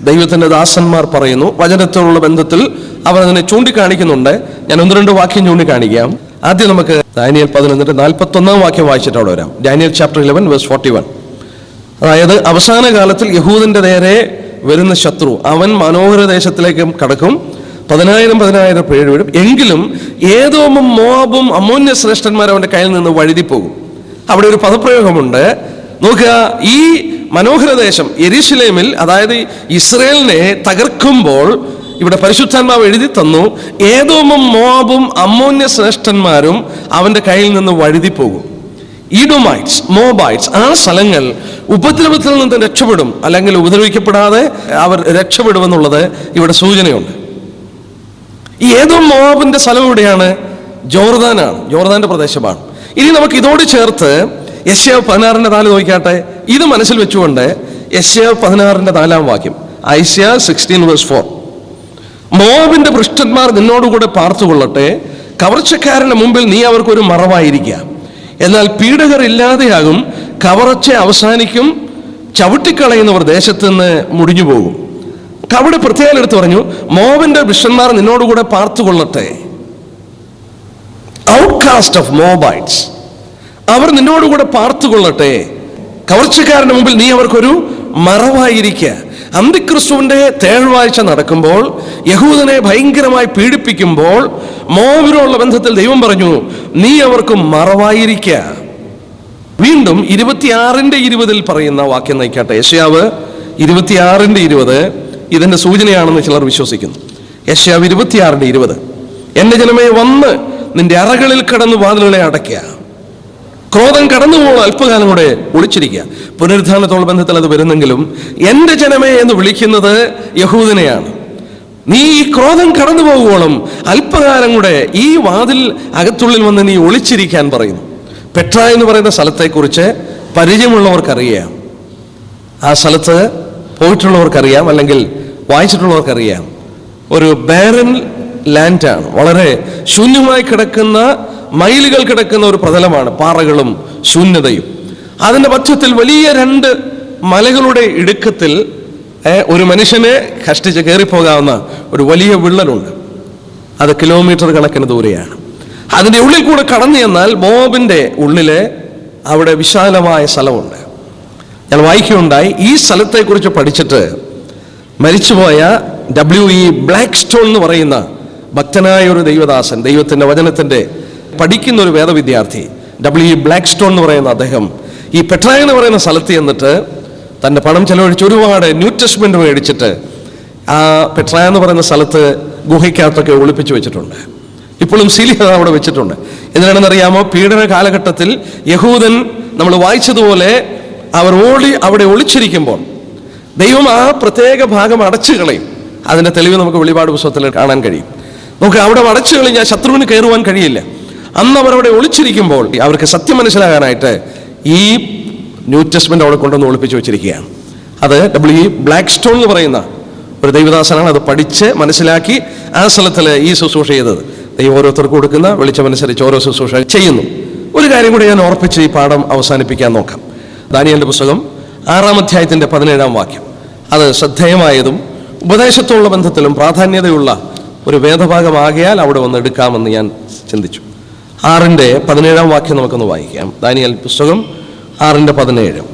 ദൈവത്തിന്റെ ദാസന്മാർ പറയുന്നു. വചനത്തോടുള്ള ബന്ധത്തിൽ അവർ അതിനെ ചൂണ്ടിക്കാണിക്കുന്നുണ്ട്. ഞാൻ 1-2 വാക്യം ചൂണ്ടിക്കാണിക്കാം. ആദ്യം നമുക്ക് ദാനിയേൽ 11:41 വാക്യം വായിച്ചിട്ട് അവിടെ വരാം. Daniel chapter 11:41. അതായത് അവസാന കാലത്തിൽ യഹൂദന്റെ നേരെ വരുന്ന ശത്രു അവൻ മനോഹര ദേശത്തിലേക്കും കടക്കും, 10,000 പേര് വീഴും. എങ്കിലും ഏദോമും മോവാബും അമ്മോന്യ ശ്രേഷ്ഠന്മാർ അവന്റെ കയ്യിൽ നിന്ന് വഴുതിപ്പോകും. അവിടെ ഒരു പദപ്രയോഗമുണ്ട്, നോക്കുക. ഈ മനോഹര ദേശം യെരൂശലേമിൽ, അതായത് ഇസ്രായേലിനെ തകർക്കുമ്പോൾ ഇവിടെ പരിശുദ്ധാത്മാവ് എഴുതി തന്നു, ഏദോമും മോവാബും അമ്മോന്യ ശ്രേഷ്ഠന്മാരും അവന്റെ കയ്യിൽ നിന്ന് വഴുതിപ്പോകും. ഈഡോമൈറ്റ്സ്, മോബൈറ്റ്സ്, ആ സ്ഥലങ്ങൾ ഉപദ്രവത്തിൽ നിന്ന് രക്ഷപ്പെടും, അല്ലെങ്കിൽ ഉപദ്രവിക്കപ്പെടാതെ അവർ രക്ഷപ്പെടുമെന്നുള്ളത് ഇവിടെ സൂചനയുണ്ട്. ഈ ഏദോം മോവാബിന്റെ സ്ഥലം എവിടെയാണ്? ജോർദാനാണ്, ജോർദാന്റെ പ്രദേശമാണ്. ഇനി നമുക്ക് ഇതോട് ചേർത്ത് യെശയ്യാവ് 16:4 നോക്കിയാട്ടെ. ഇത് മനസ്സിൽ വെച്ചുകൊണ്ട് യെശയ്യാവ് 16:4 വാക്യം, ഐസയ്യാ 16:4. മോവാബിന്റെ പൃഷ്ഠന്മാർ നിന്നോടുകൂടെ പാർത്തുകൊള്ളട്ടെ, കവർച്ചക്കാരന്റെ മുമ്പിൽ നീ അവർക്കൊരു മറവായിരിക്കുക. എന്നാൽ പീഡകർ ഇല്ലാതെയാകും, കവർച്ച അവസാനിക്കും, ചവിട്ടിക്കളയുന്നവർ ദേശത്ത് നിന്ന് മുടിഞ്ഞു പോകും. അവിടെ പ്രത്യേകം എടുത്തു പറഞ്ഞു, മോവാബിന്റെ പൃഷ്ഠന്മാർ നിന്നോടുകൂടെ പാർത്തുകൊള്ളട്ടെ. ഔട്ട്കാസ്റ്റ് ഓഫ് മോബൈറ്റ്സ്, അവർ നിന്നോടുകൂടെ പാർത്തുകൊള്ളട്ടെ. കവർച്ചക്കാരന്റെ മുമ്പിൽ നീ അവർക്കൊരു മറവായിരിക്കുക. അന്തിക്രിസ്തുവിന്റെ തേഴ്വാഴ്ച നടക്കുമ്പോൾ, യഹൂദനെ ഭയങ്കരമായി പീഡിപ്പിക്കുമ്പോൾ, മോവാബിനോടുള്ള ബന്ധത്തിൽ ദൈവം പറഞ്ഞു, നീ അവർക്ക് മറവായിരിക്കുക. വീണ്ടും 26:20 പറയുന്ന വാക്യം നയിക്കട്ടെ. യെശയ്യാവ് 26:20 ഇതിന്റെ സൂചനയാണെന്ന് ചിലർ വിശ്വസിക്കുന്നു. യെശയ്യാവ് 26:20, എന്റെ ജനമേ വന്ന് നിന്റെ അറകളിൽ കടന്ന് വാതിലുകളെ അടയ്ക്കുക, ക്രോധം കടന്നുപോകുന്ന അല്പകാലം കൂടെ ഒളിച്ചിരിക്കുക. പുനരുദ്ധാനത്തോടുള്ള ബന്ധത്തിൽ അത് വരുന്നെങ്കിലും എന്റെ ജനമേ എന്ന് വിളിക്കുന്നത് യഹൂദനെയാണ്. നീ ഈ ക്രോധം കടന്നു പോകുവോളം അല്പകാലം കൂടെ ഈ വാതിൽ അകത്തുള്ളിൽ വന്ന് നീ ഒളിച്ചിരിക്കാൻ പറയുന്നു. പെട്ര എന്ന് പറയുന്ന സ്ഥലത്തെക്കുറിച്ച് പരിചയമുള്ളവർക്കറിയാം, ആ സ്ഥലത്ത് പോയിട്ടുള്ളവർക്കറിയാം, അല്ലെങ്കിൽ വായിച്ചിട്ടുള്ളവർക്കറിയാം. ഒരു ബാരൻ ലാൻഡാണ്, വളരെ ശൂന്യമായി കിടക്കുന്ന, മൈലുകൾ കിടക്കുന്ന ഒരു പ്രതലമാണ്, പാറകളും ശൂന്യതയും. അതിന്റെ പശ്ചത്തിൽ വലിയ 2 മലകളുടെ ഇടുക്കത്തിൽ ഒരു മനുഷ്യനെ കഷ്ടിച്ച് കയറിപ്പോകാവുന്ന ഒരു വലിയ വിള്ളലുണ്ട്. അത് കിലോമീറ്റർ കണക്കിന് ദൂരെയാണ്. അതിൻ്റെ ഉള്ളിൽ കൂടെ കടന്നു ചെന്നാൽ മോവാബിന്റെ ഉള്ളില് അവിടെ വിശാലമായ സ്ഥലമുണ്ട്. ഞാൻ വായിക്കുകയുണ്ടായി, ഈ സ്ഥലത്തെക്കുറിച്ച് പഠിച്ചിട്ട് മരിച്ചുപോയ W.E. ബ്ലാക്ക്സ്റ്റോൺ എന്ന് പറയുന്ന ഭക്തനായ ഒരു ദൈവദാസൻ, ദൈവത്തിന്റെ വചനത്തിന്റെ പഠിക്കുന്ന ഒരു വേദവിദ്യാർത്ഥി, W.E. ബ്ലാക്ക്സ്റ്റോൺ എന്ന് പറയുന്ന അദ്ദേഹം ഈ പെട്ര എന്ന് പറയുന്ന സ്ഥലത്ത് ചെന്നിട്ട് തൻ്റെ പണം ചെലവഴിച്ച് ഒരുപാട് ന്യൂ ടെസ്റ്റ്മെന്റ് മേടിച്ചിട്ട് ആ പെട്ര എന്ന് പറയുന്ന സ്ഥലത്ത് ഗുഹയ്ക്കകത്തൊക്കെ ഒളിപ്പിച്ചു വെച്ചിട്ടുണ്ട്. ഇപ്പോഴും സീലിയ അവിടെ വെച്ചിട്ടുണ്ട്. എന്തിനാണെന്നറിയാമോ? പീഡന കാലഘട്ടത്തിൽ യഹൂദൻ, നമ്മൾ വായിച്ചതുപോലെ, അവർ അവിടെ ഒളിച്ചിരിക്കുമ്പോൾ ദൈവം ആ പ്രത്യേക ഭാഗം അടച്ചു കളയും. അതിന്റെ തെളിവ് നമുക്ക് വെളിപാട് പുസ്തകത്തിൽ കാണാൻ കഴിയും. നമുക്ക് അവിടെ അടച്ചു കളഞ്ഞാൽ ശത്രുവിന് കയറുവാൻ കഴിയില്ല. അന്ന് അവർ അവിടെ ഒളിച്ചിരിക്കുമ്പോൾ അവർക്ക് സത്യം മനസ്സിലാകാനായിട്ട് ഈ ന്യൂ ടെസ്റ്റ്മെന്റ് അവിടെ കൊണ്ടുവന്ന് ഒളിപ്പിച്ച് വെച്ചിരിക്കുകയാണ്. അത് W.E. ബ്ലാക്ക്സ്റ്റോൺ എന്ന് പറയുന്ന ഒരു ദൈവദാസനാണ് അത് പഠിച്ച് മനസ്സിലാക്കി ആ സ്ഥലത്തിൽ ഈ ശുശ്രൂഷ ചെയ്തത്. ദൈവം ഓരോരുത്തർക്ക് കൊടുക്കുന്ന വെളിച്ചമനുസരിച്ച് ഓരോ ശുശ്രൂഷ ചെയ്യുന്നു. ഒരു കാര്യം കൂടി ഞാൻ ഓർപ്പിച്ച് ഈ പാഠം അവസാനിപ്പിക്കാൻ നോക്കാം. ദാനിയേലിന്റെ പുസ്തകം 6-ാം അധ്യായത്തിന്റെ 17-ാം വാക്യം. അത് ശ്രദ്ധേയമായതും ഉപദേശത്തോടുള്ള ബന്ധത്തിലും പ്രാധാന്യതയുള്ള ഒരു വേദഭാഗമാകിയാൽ അവിടെ വന്ന് എടുക്കാമെന്ന് ഞാൻ ചിന്തിച്ചു. 6-ന്റെ 17-ാം വാക്യം നമുക്കൊന്ന് വായിക്കാം. ദാനിയേൽ പുസ്തകം 6-ന്റെ 17.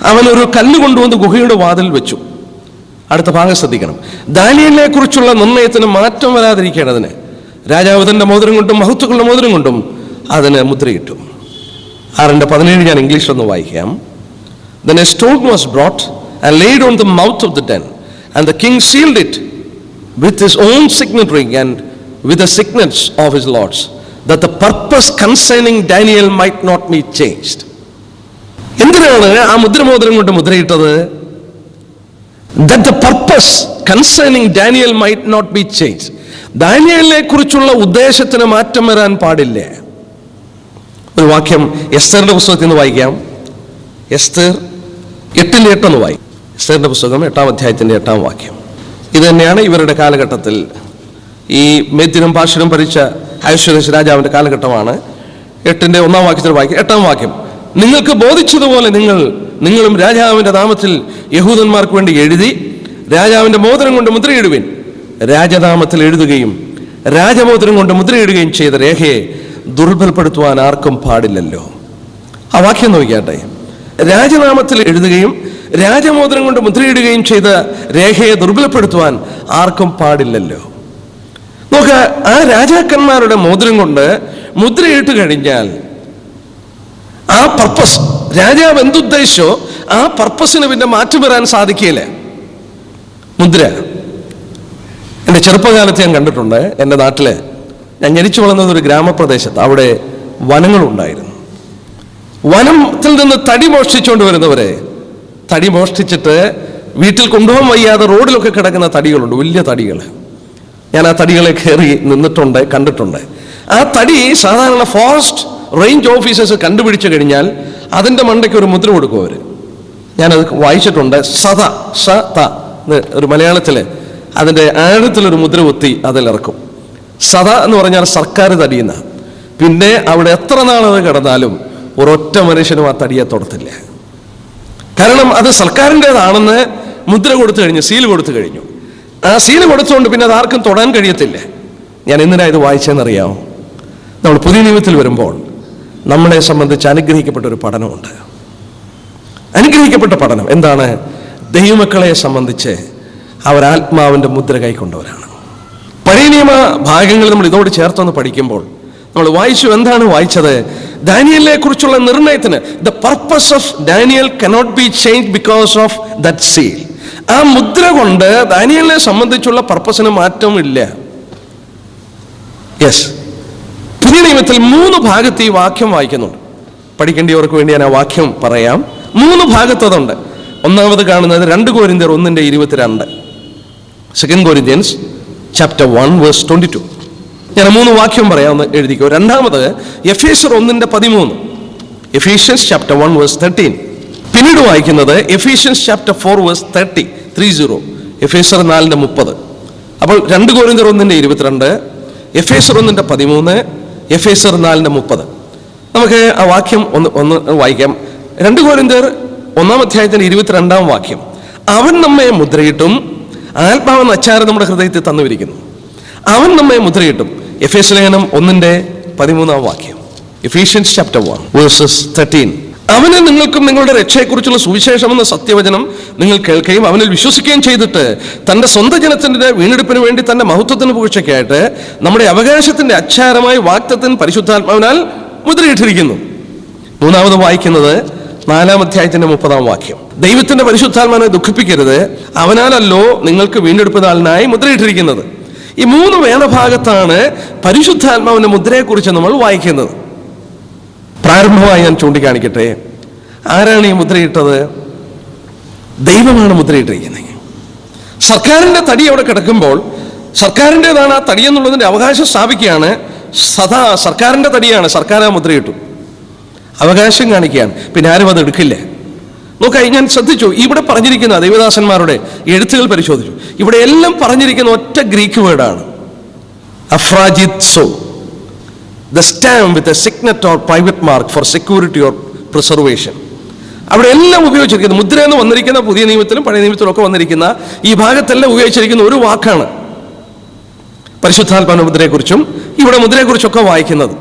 അവൻ ഒരു കല്ല് കൊണ്ടുവന്ന് ഗുഹയുടെ വാതിൽ വെച്ചു. അടുത്ത ഭാഗം ശ്രദ്ധിക്കണം. ദാനിയേലിനെ കുറിച്ചുള്ള നിർണയത്തിന് മാറ്റം വരാതിരിക്കേണ്ടതിന് രാജാവ് തന്റെ മോതിരം കൊണ്ടും മഹത്വങ്ങളുടെ മോതിരം കൊണ്ടും അതിന് മുദ്രയിട്ടു. 6-ന്റെ 17 ഞാൻ ഇംഗ്ലീഷിലൊന്ന് വായിക്കാം. Then a stone was brought and laid on the mouth of the den, and the king sealed it with his own signet ring and with the signets of his lords, that the purpose concerning Daniel might not be changed. എന്തിനാണ് ആ മുദ്രമോതിരം കൊണ്ട് മുദ്രയിട്ടത്? That the purpose concerning Daniel might not be changed. ദാനിയേലിനെ കുറിച്ചുള്ള ഉദ്ദേശത്തിന് മാറ്റം വരാൻ പാടില്ല. ഒരു വാക്യം എസ്തറിന്റെ പുസ്തകത്തിൽ നിന്ന് വായിക്കാം. എസ്തർ 8:8 വായിക്കും. എസ്തറിന്റെ പുസ്തകം 8-ാം അധ്യായത്തിന്റെ 8-ാം വാക്യം. ഇത് തന്നെയാണ് ഇവരുടെ കാലഘട്ടത്തിൽ ഈ മേദ്യനും പാർശ്വനും ഭരിച്ച അഹശ്വേരോശ് രാജാവിന്റെ കാലഘട്ടമാണ്. 8-ന്റെ 1-ാം വാക്യത്തിൽ വായിക്കും. 8-ാം വാക്യം. നിങ്ങൾക്ക് ബോധിച്ചതുപോലെ നിങ്ങളും രാജാവിന്റെ നാമത്തിൽ യഹൂദന്മാർക്ക് വേണ്ടി എഴുതി രാജാവിന്റെ മോതിരം കൊണ്ട് മുദ്രയിടുവിൻ. രാജനാമത്തിൽ എഴുതുകയും രാജമോതിരം കൊണ്ട് മുദ്രയിടുകയും ചെയ്ത രേഖയെ ദുർബലപ്പെടുത്തുവാൻ ആർക്കും പാടില്ലല്ലോ. ആ വാക്യം നോക്കിയാട്ടെ. രാജനാമത്തിൽ എഴുതുകയും രാജമോതിരം കൊണ്ട് മുദ്രയിടുകയും ചെയ്ത രേഖയെ ദുർബലപ്പെടുത്തുവാൻ ആർക്കും പാടില്ലല്ലോ. നോക്ക, ആ രാജാക്കന്മാരുടെ മോതിരം കൊണ്ട് മുദ്രയിട്ട് കഴിഞ്ഞാൽ ആ പർപ്പസ് രാജാവ് എന്തുദ്ദേശിച്ചോ ആ പർപ്പസിന് പിന്നെ മാറ്റം വരാൻ സാധിക്കില്ല. മുദ്ര എൻ്റെ ചെറുപ്പകാലത്ത് ഞാൻ കണ്ടിട്ടുണ്ട്. എൻ്റെ നാട്ടില് ഞാൻ ജനിച്ചു വളർന്നത് ഒരു ഗ്രാമപ്രദേശത്ത്. അവിടെ വനങ്ങളുണ്ടായിരുന്നു. വനത്തിൽ നിന്ന് തടി മോഷ്ടിച്ചുകൊണ്ട് വരുന്നവരെ തടി മോഷ്ടിച്ചിട്ട് വീട്ടിൽ കൊണ്ടുപോകാൻ വയ്യാതെ റോഡിലൊക്കെ കിടക്കുന്ന തടികളുണ്ട്, വലിയ തടികൾ. ഞാൻ ആ തടികളെ കയറി നിന്നിട്ടുണ്ട്, കണ്ടിട്ടുണ്ട്. ആ തടി സാധാരണ ഫോറസ്റ്റ് റേഞ്ച് ഓഫീസേഴ്സ് കണ്ടുപിടിച്ചു കഴിഞ്ഞാൽ അതിൻ്റെ മണ്ടയ്ക്ക് ഒരു മുദ്ര കൊടുക്കും അവർ. ഞാനത് വായിച്ചിട്ടുണ്ട്. സത ഒരു മലയാളത്തിൽ അതിൻ്റെ ആഴത്തിലൊരു മുദ്ര കുത്തി അതിലിറക്കും. സത എന്ന് പറഞ്ഞാൽ സർക്കാർ തടിയുന്ന. പിന്നെ അവിടെ എത്ര നാളത് കിടന്നാലും ഒരൊറ്റ മനുഷ്യനും ആ തടിയെ തൊടത്തില്ല. കാരണം അത് സർക്കാരിൻ്റെതാണെന്ന് മുദ്ര കൊടുത്തു കഴിഞ്ഞു, സീല് കൊടുത്തു കഴിഞ്ഞു. ആ സീല് കൊടുത്തുകൊണ്ട് പിന്നെ അത് ആർക്കും തൊടാൻ കഴിയത്തില്ല. ഞാൻ എന്തിനാ ഇത് വായിച്ചതെന്നറിയാമോ? നമ്മൾ പുതിയ നിയമത്തിൽ വരുമ്പോൾ നമ്മളെ സംബന്ധിച്ച് അനുഗ്രഹിക്കപ്പെട്ട ഒരു പഠനമുണ്ട്. അനുഗ്രഹിക്കപ്പെട്ട പഠനം എന്താണ്? ദൈവമക്കളെ സംബന്ധിച്ച് അവർ ആത്മാവിൻ്റെ മുദ്ര കൈക്കൊണ്ടവരാണ്. പഴയ നിയമ ഭാഗങ്ങൾ നമ്മൾ ഇതോട് ചേർത്തൊന്ന് പഠിക്കുമ്പോൾ നമ്മൾ വായിച്ചു. എന്താണ് വായിച്ചത്? ദാനിയേലിനെ കുറിച്ചുള്ള നിർണയത്തിന് the purpose of Daniel cannot be change because of that seal. ആ മുദ്ര കൊണ്ട് ദാനിയേലിനെ സംബന്ധിച്ചുള്ള പർപ്പസിന് മാറ്റമില്ല. യെസ്, പുതിയ നിയമത്തിൽ 3 ഭാഗത്ത് ഈ വാക്യം വായിക്കുന്നുണ്ട്. പഠിക്കേണ്ടിയവർക്ക് വേണ്ടി ഞാൻ ആ വാക്യം പറയാം. 3 ഭാഗത്തതുണ്ട്. ഒന്നാമത് കാണുന്നത് 2 കൊരിന്ത്യർ 1:22, 2 Corinthians chapter 1 verse 22. ഞാൻ 3 വാക്യം പറയാം, ഒന്ന് എഴുതിക്കോ. രണ്ടാമത് എഫേസ്യർ 1:13, എഫേഷ്യൻസ് chapter 1 verse 13. പിന്നീട് വായിക്കുന്നത് എഫേഷ്യൻസ് chapter 4 verse 30, എഫേസ്യർ 4:30. അപ്പോൾ 2 കൊരിന്ത്യർ 1:22, എഫേസ്യർ 1:13, എഫേസ്യർ 4:30. നമുക്ക് ആ വാക്യം ഒന്ന് വായിക്കാം. 2 കൊരിന്ത്യർ 1-ാം അധ്യായത്തിന്റെ 22-ാം വാക്യം. അവൻ നമ്മെ മുദ്രയിട്ടും ആത്മാവെന്ന അച്ചാരം നമ്മുടെ ഹൃദയത്തിൽ തന്നുവിരിക്കുന്നു. അവൻ നമ്മെ മുദ്രയിട്ടും. എഫേസ്യ ലേഖനം 1:13 വാക്യം, എഫേഷ്യൻസ് chapter 1 verses 13. അവനെ നിങ്ങൾക്കും നിങ്ങളുടെ രക്ഷയെക്കുറിച്ചുള്ള സുവിശേഷം എന്ന സത്യവചനം നിങ്ങൾ കേൾക്കുകയും അവനിൽ വിശ്വസിക്കുകയും ചെയ്തിട്ട് തന്റെ സ്വന്തം ജനത്തിന്റെ വീണ്ടെടുപ്പിന് വേണ്ടി തന്റെ മഹത്വത്തിന് പുകഴ്ചയ്ക്കായിട്ട് നമ്മുടെ അവകാശത്തിന്റെ അച്ചാരമായി വാഗ്ദത്തത്തിന് പരിശുദ്ധാത്മാവിനാൽ മുദ്രയിട്ടിരിക്കുന്നു. മൂന്നാമത് വായിക്കുന്നത് 4-ാം അധ്യായത്തിന്റെ 30-ാം വാക്യം. ദൈവത്തിന്റെ പരിശുദ്ധാത്മാവിനെ ദുഃഖിപ്പിക്കരുത്, അവനാലല്ലോ നിങ്ങൾക്ക് വീണ്ടെടുപ്പ് നാളിനായി മുദ്രയിട്ടിരിക്കുന്നത്. ഈ 3 വേദഭാഗത്താണ് പരിശുദ്ധാത്മാവിന്റെ മുദ്രയെക്കുറിച്ച് നമ്മൾ വായിക്കുന്നത്. പ്രാരംഭമായി ഞാൻ ചൂണ്ടിക്കാണിക്കട്ടെ, ആരാണ് ഈ മുദ്രയിട്ടത്? ദൈവമാണ് മുദ്രയിട്ടിരിക്കുന്നത്. സർക്കാരിന്റെ തടി അവിടെ കിടക്കുമ്പോൾ സർക്കാരിൻ്റെതാണ് ആ തടി എന്നുള്ളതിന്റെ അവകാശം സ്ഥാപിക്കുകയാണ്. സർക്കാരിന്റെ തടിയാണ്, സർക്കാർ ആ മുദ്രയിട്ടു, അവകാശം കാണിക്കുകയാണ്. പിന്നെ ആരും അത് എടുക്കില്ല. നോക്കാം, ഞാൻ ശ്രദ്ധിച്ചു, ഇവിടെ പറഞ്ഞിരിക്കുന്ന ദൈവദാസന്മാരുടെ എഴുത്തുകൾ പരിശോധിച്ചു. ഇവിടെ എല്ലാം പറഞ്ഞിരിക്കുന്ന ഒറ്റ ഗ്രീക്ക് വേർഡാണ്, അഫ്രാജിത്സോ, the stamp with a signet or private mark for security or preservation. അവിടെ എല്ലാം ഉപയോഗിച്ചിരിക്കുന്നത്, മുദ്ര എന്ന് വന്നിരിക്കുന്ന പുതിയ നിയമത്തിലും പഴയ നിയമത്തിലും ഒക്കെ വന്നിരിക്കുന്ന ഈ ഭാഗത്തെല്ലാം ഉപയോഗിച്ചിരിക്കുന്ന ഒരു വാക്കാണ് പരിശുദ്ധാത്മാവിന്റെ മുദ്രയെക്കുറിച്ചും ഇവിടെ മുദ്രയെക്കുറിച്ചൊക്കെ വായിക്കുന്നത്.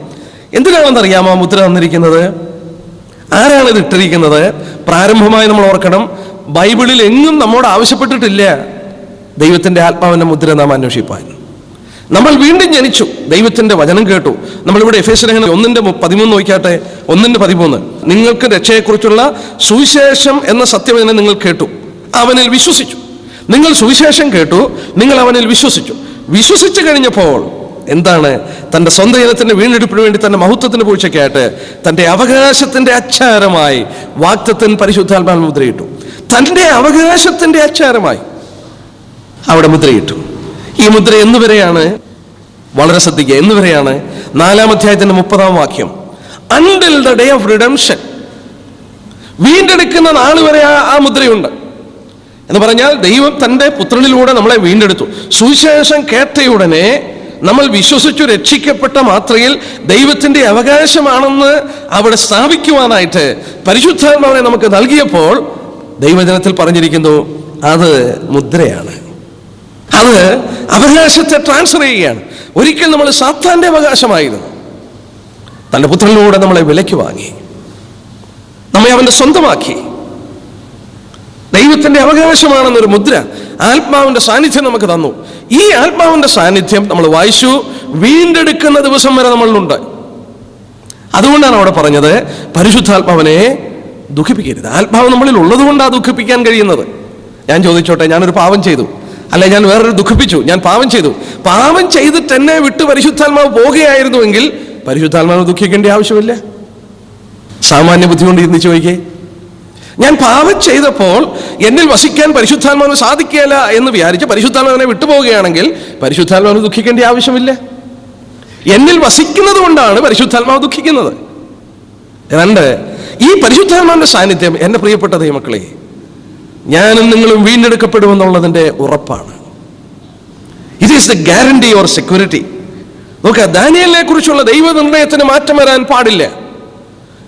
എന്തിനാണെന്നറിയാമോ മുദ്ര തന്നിരിക്കുന്നത്? ആരാണ് ഇത് ഇട്ടിരിക്കുന്നത്? പ്രാരംഭമായി നമ്മൾ ഓർക്കണം, ബൈബിളിൽ എങ്ങും നമ്മോട് ആവശ്യപ്പെട്ടിട്ടില്ല ദൈവത്തിന്റെ ആത്മാവിന്റെ മുദ്ര നാം അന്വേഷിപ്പാൻ. നമ്മൾ വീണ്ടും ജനിച്ചു, ദൈവത്തിന്റെ വചനം കേട്ടു. നമ്മളിവിടെ എഫേസ്യർ 1:13 നോക്കിയാട്ടെ, 1:13, നിങ്ങൾക്ക് രക്ഷയെക്കുറിച്ചുള്ള സുവിശേഷം എന്ന സത്യവചനം നിങ്ങൾ കേട്ടു, അവനിൽ വിശ്വസിച്ചു. നിങ്ങൾ സുവിശേഷം കേട്ടു, നിങ്ങൾ അവനിൽ വിശ്വസിച്ചു. വിശ്വസിച്ചു കഴിഞ്ഞപ്പോൾ എന്താണ്? തന്റെ സ്വന്തം ജനത്തിന്റെ വീണ്ടെടുപ്പിന് വേണ്ടി തന്റെ മഹത്വത്തിന്റെ പൂഴ്ചയ്ക്കായിട്ട് തന്റെ അവകാശത്തിന്റെ അച്ചാരമായി വാഗ്ദത്തൻ പരിശുദ്ധാത്മാവിൽ മുദ്രയിട്ടു. തന്റെ അവകാശത്തിന്റെ അച്ചാരമായി അവിടെ മുദ്രയിട്ടു. ഈ മുദ്ര എന്നുവരെയാണ്? വളരെ ശ്രദ്ധിക്കുക, എന്നുവരെയാണ്? 4-ാം അധ്യായത്തിന്റെ 30-ാം വാക്യം, until the day of redemption, വീണ്ടെടുക്കുന്ന നാൾ വരെ ആ മുദ്രയുണ്ട് എന്ന് പറഞ്ഞാൽ ദൈവം തന്റെ പുത്രനിലൂടെ നമ്മളെ വീണ്ടെടുത്തു. സുവിശേഷം കേട്ടയുടനെ നമ്മൾ വിശ്വസിച്ചു രക്ഷിക്കപ്പെട്ട മാത്രയിൽ ദൈവത്തിന്റെ അവകാശമാണെന്ന് അവിടെ സ്ഥാപിക്കുവാനായിട്ട് പരിശുദ്ധാത്മാവിനെ നമുക്ക് നൽകിയപ്പോൾ ദൈവജനത്തിൽ പറഞ്ഞിരിക്കുന്നു, അത് മുദ്രയാണ്. അത് അവകാശത്തെ ട്രാൻസ്ഫർ ചെയ്യുകയാണ്. ഒരിക്കൽ നമ്മൾ സാത്താന്റെ അവകാശമായിരുന്നു, തന്റെ പുത്രനിലൂടെ നമ്മളെ വിലയ്ക്ക് വാങ്ങി, നമ്മെ അവന്റെ സ്വന്തമാക്കി. ദൈവത്തിന്റെ അവകാശമാണെന്നൊരു മുദ്ര, ആത്മാവിന്റെ സാന്നിധ്യം നമുക്ക് തന്നു. ഈ ആത്മാവിന്റെ സാന്നിധ്യം നമ്മൾ വായിച്ചു, വീണ്ടെടുക്കുന്ന ദിവസം വരെ നമ്മളിലുണ്ട്. അതുകൊണ്ടാണ് അവിടെ പറഞ്ഞത് പരിശുദ്ധാത്മാവിനെ ദുഃഖിപ്പിക്കരുത്. ആത്മാവ് നമ്മളിൽ ഉള്ളത് കൊണ്ടാണ് ദുഃഖിപ്പിക്കാൻ കഴിയുന്നത്. ഞാൻ ചോദിച്ചോട്ടെ, ഞാനൊരു പാവം ചെയ്തു, അല്ലെ ഞാൻ വേറൊരു ദുഃഖിപ്പിച്ചു, ഞാൻ പാവം ചെയ്തു, പാവം ചെയ്തിട്ട് എന്നെ വിട്ട് പരിശുദ്ധാത്മാവ് പോകുകയായിരുന്നുവെങ്കിൽ പരിശുദ്ധാത്മാവ് ദുഃഖിക്കേണ്ട ആവശ്യമില്ല. സാമാന്യ ബുദ്ധി കൊണ്ട് ചിന്തിച്ചു നോക്കിയേ, ഞാൻ പാപം ചെയ്തപ്പോൾ എന്നിൽ വസിക്കാൻ പരിശുദ്ധാത്മാവിന് സാധിക്കില്ല എന്ന് വിചാരിച്ച് പരിശുദ്ധാത്മാവിനെ വിട്ടുപോവുകയാണെങ്കിൽ പരിശുദ്ധാത്മാവിന് ദുഃഖിക്കേണ്ട ആവശ്യമില്ല. എന്നിൽ വസിക്കുന്നത് കൊണ്ടാണ് പരിശുദ്ധാത്മാവ് ദുഃഖിക്കുന്നത്. 2, ഈ പരിശുദ്ധാത്മാവിന്റെ സാന്നിധ്യം എന്റെ പ്രിയപ്പെട്ട ദൈവമക്കളെ, ഞാനും നിങ്ങളും വീണ്ടെടുക്കപ്പെടുമെന്നുള്ളതിന്റെ ഉറപ്പാണ്. It is the guarantee or security. നോക്കുക, ദാനിയേലിനെ കുറിച്ചുള്ള ദൈവനിർണയത്തിന് മാറ്റം വരാൻ പാടില്ല.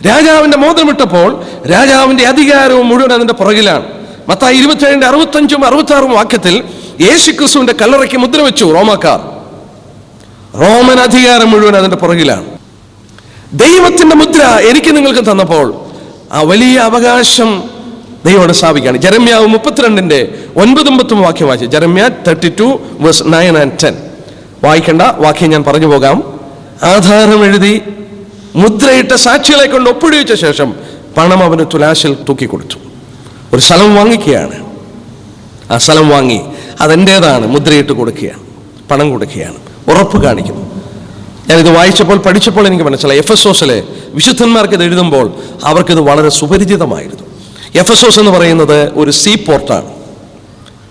രാജാവിന്റെ മോതിരമിട്ടപ്പോൾ രാജാവിന്റെ അധികാരവും മുഴുവൻ അതിന്റെ പുറകിലാണ്. മത്തായി 27:65-66 വാക്യത്തിൽ യേശുക്രിസ്തുവിന്റെ കല്ലറയ്ക്ക് മുദ്ര വെച്ചു റോമാക്കാർ. റോമൻ അധികാരം മുഴുവൻ അതിന്റെ പുറകിലാണ്. ദൈവത്തിന്റെ മുദ്ര എനിക്ക് നിങ്ങൾക്ക് തന്നപ്പോൾ ആ വലിയ അവകാശം ദൈവം സ്ഥാപിക്കുകയാണ്. ജെറമ്യാവ് 32:9-10 വാക്യം വായിച്ചു. ജെറമ്യ 32:9-10 വായിക്കേണ്ട വാക്യം ഞാൻ പറഞ്ഞു പോകാം. ആധാരം എഴുതി മുദ്രയിട്ട സാക്ഷികളെ കൊണ്ട് ഒപ്പിടിവെച്ച ശേഷം പണം അവന് തുലാശിൽ തൂക്കിക്കൊടുത്തു. ഒരു സ്ഥലം വാങ്ങിക്കുകയാണ്, ആ സ്ഥലം വാങ്ങി അതെൻ്റേതാണ്, മുദ്രയിട്ട് കൊടുക്കുകയാണ്, പണം കൊടുക്കുകയാണ്, ഉറപ്പ് കാണിക്കുന്നു. ഞാനിത് വായിച്ചപ്പോൾ പഠിച്ചപ്പോൾ എനിക്ക് മനസ്സിലായി, എഫെസോസിലെ വിശുദ്ധന്മാർക്ക് ഇത് എഴുതുമ്പോൾ അവർക്കിത് വളരെ സുപരിചിതമായിരുന്നു. എഫെസോസ് എന്ന് പറയുന്നത് ഒരു സീ പോർട്ടാണ്,